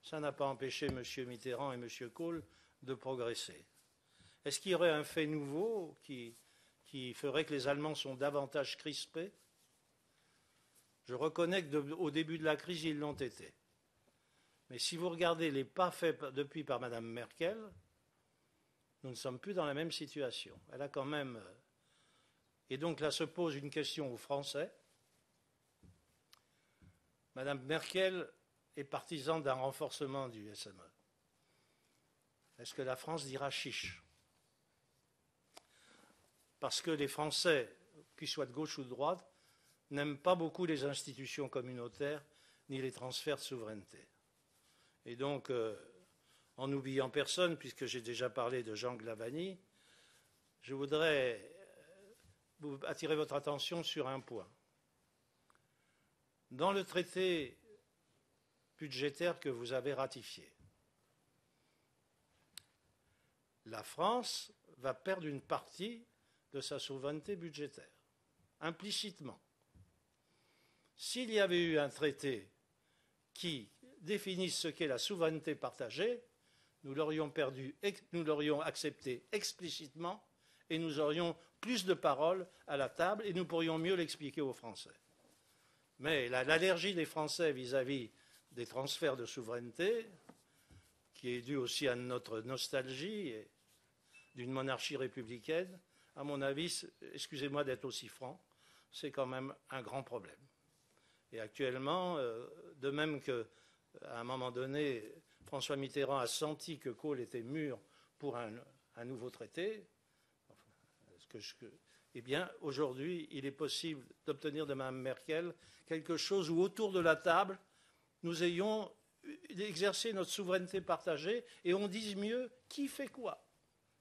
Ça n'a pas empêché M. Mitterrand et M. Kohl de progresser. Est-ce qu'il y aurait un fait nouveau qui ferait que les Allemands sont davantage crispés? Je reconnais qu'au début de la crise, ils l'ont été. Mais si vous regardez les pas faits depuis par Mme Merkel, nous ne sommes plus dans la même situation. Elle a quand même... Et donc là se pose une question aux Français. Mme Merkel est partisane d'un renforcement du SME. Est-ce que la France dira chiche? Parce que les Français, qu'ils soient de gauche ou de droite, n'aiment pas beaucoup les institutions communautaires ni les transferts de souveraineté. Et donc, en n'oubliant personne, puisque j'ai déjà parlé de Jean Glavany, je voudrais attirer votre attention sur un point. Dans le traité budgétaire que vous avez ratifié, la France va perdre une partie de sa souveraineté budgétaire, implicitement. S'il y avait eu un traité qui définisse ce qu'est la souveraineté partagée, nous l'aurions accepté explicitement et nous aurions plus de paroles à la table et nous pourrions mieux l'expliquer aux Français. Mais l'allergie des Français vis-à-vis des transferts de souveraineté, qui est due aussi à notre nostalgie et d'une monarchie républicaine, à mon avis, excusez-moi d'être aussi franc, c'est quand même un grand problème. Et actuellement, de même qu'à un moment donné, François Mitterrand a senti que Kohl était mûr pour un nouveau traité, eh bien, aujourd'hui, il est possible d'obtenir de Mme Merkel quelque chose où, autour de la table, nous ayons exercé notre souveraineté partagée et on dise mieux qui fait quoi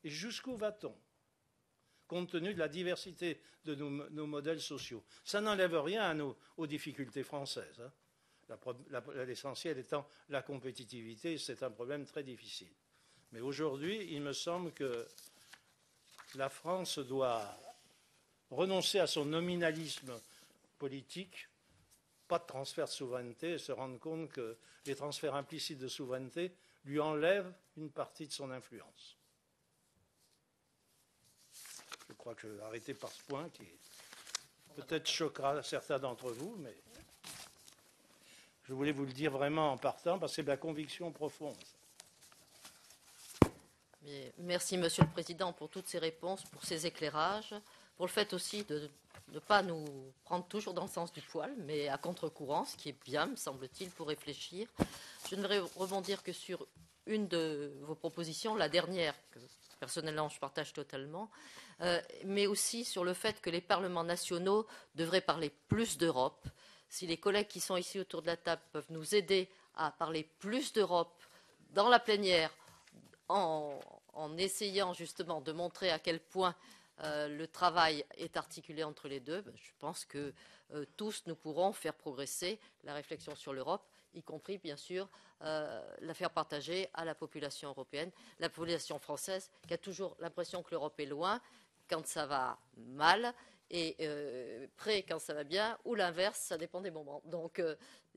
et jusqu'où va-t-on, compte tenu de la diversité de nos modèles sociaux. Ça n'enlève rien aux difficultés françaises, hein. L'essentiel étant la compétitivité, c'est un problème très difficile. Mais aujourd'hui, il me semble que la France doit renoncer à son nominalisme politique, pas de transfert de souveraineté, et se rendre compte que les transferts implicites de souveraineté lui enlèvent une partie de son influence. Je crois que je vais arrêter par ce point qui peut-être choquera certains d'entre vous, mais je voulais vous le dire vraiment en partant parce que c'est ma conviction profonde. Merci, Monsieur le Président, pour toutes ces réponses, pour ces éclairages, pour le fait aussi de ne pas nous prendre toujours dans le sens du poil, mais à contre-courant, ce qui est bien, me semble-t-il, pour réfléchir. Je ne vais rebondir que sur une de vos propositions, la dernière, que personnellement je partage totalement, mais aussi sur le fait que les parlements nationaux devraient parler plus d'Europe. Si les collègues qui sont ici autour de la table peuvent nous aider à parler plus d'Europe dans la plénière, en essayant justement de montrer à quel point le travail est articulé entre les deux, je pense que tous nous pourrons faire progresser la réflexion sur l'Europe, y compris bien sûr la faire partager à la population européenne, la population française qui a toujours l'impression que l'Europe est loin quand ça va mal et près quand ça va bien, ou l'inverse, ça dépend des moments. Donc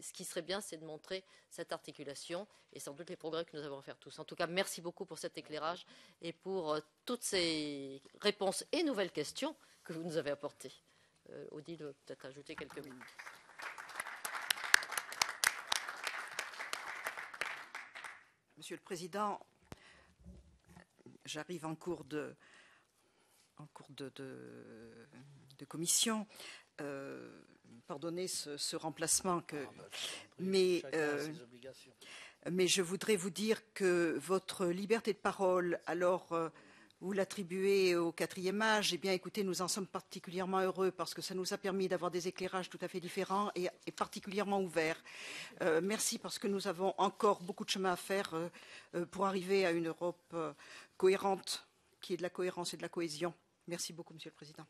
ce qui serait bien, c'est de montrer cette articulation et sans doute les progrès que nous avons à faire tous. En tout cas, merci beaucoup pour cet éclairage et pour toutes ces réponses et nouvelles questions que vous nous avez apportées. Odile doit peut-être ajouter quelques minutes. Monsieur le Président, j'arrive en cours en cours de commission. Pardonnez ce remplacement, mais je voudrais vous dire que votre liberté de parole, alors vous l'attribuez au 4e âge. Eh bien, écoutez, nous en sommes particulièrement heureux parce que ça nous a permis d'avoir des éclairages tout à fait différents et particulièrement ouverts. Merci parce que nous avons encore beaucoup de chemin à faire pour arriver à une Europe cohérente, qui est de la cohérence et de la cohésion. Merci beaucoup, Monsieur le Président.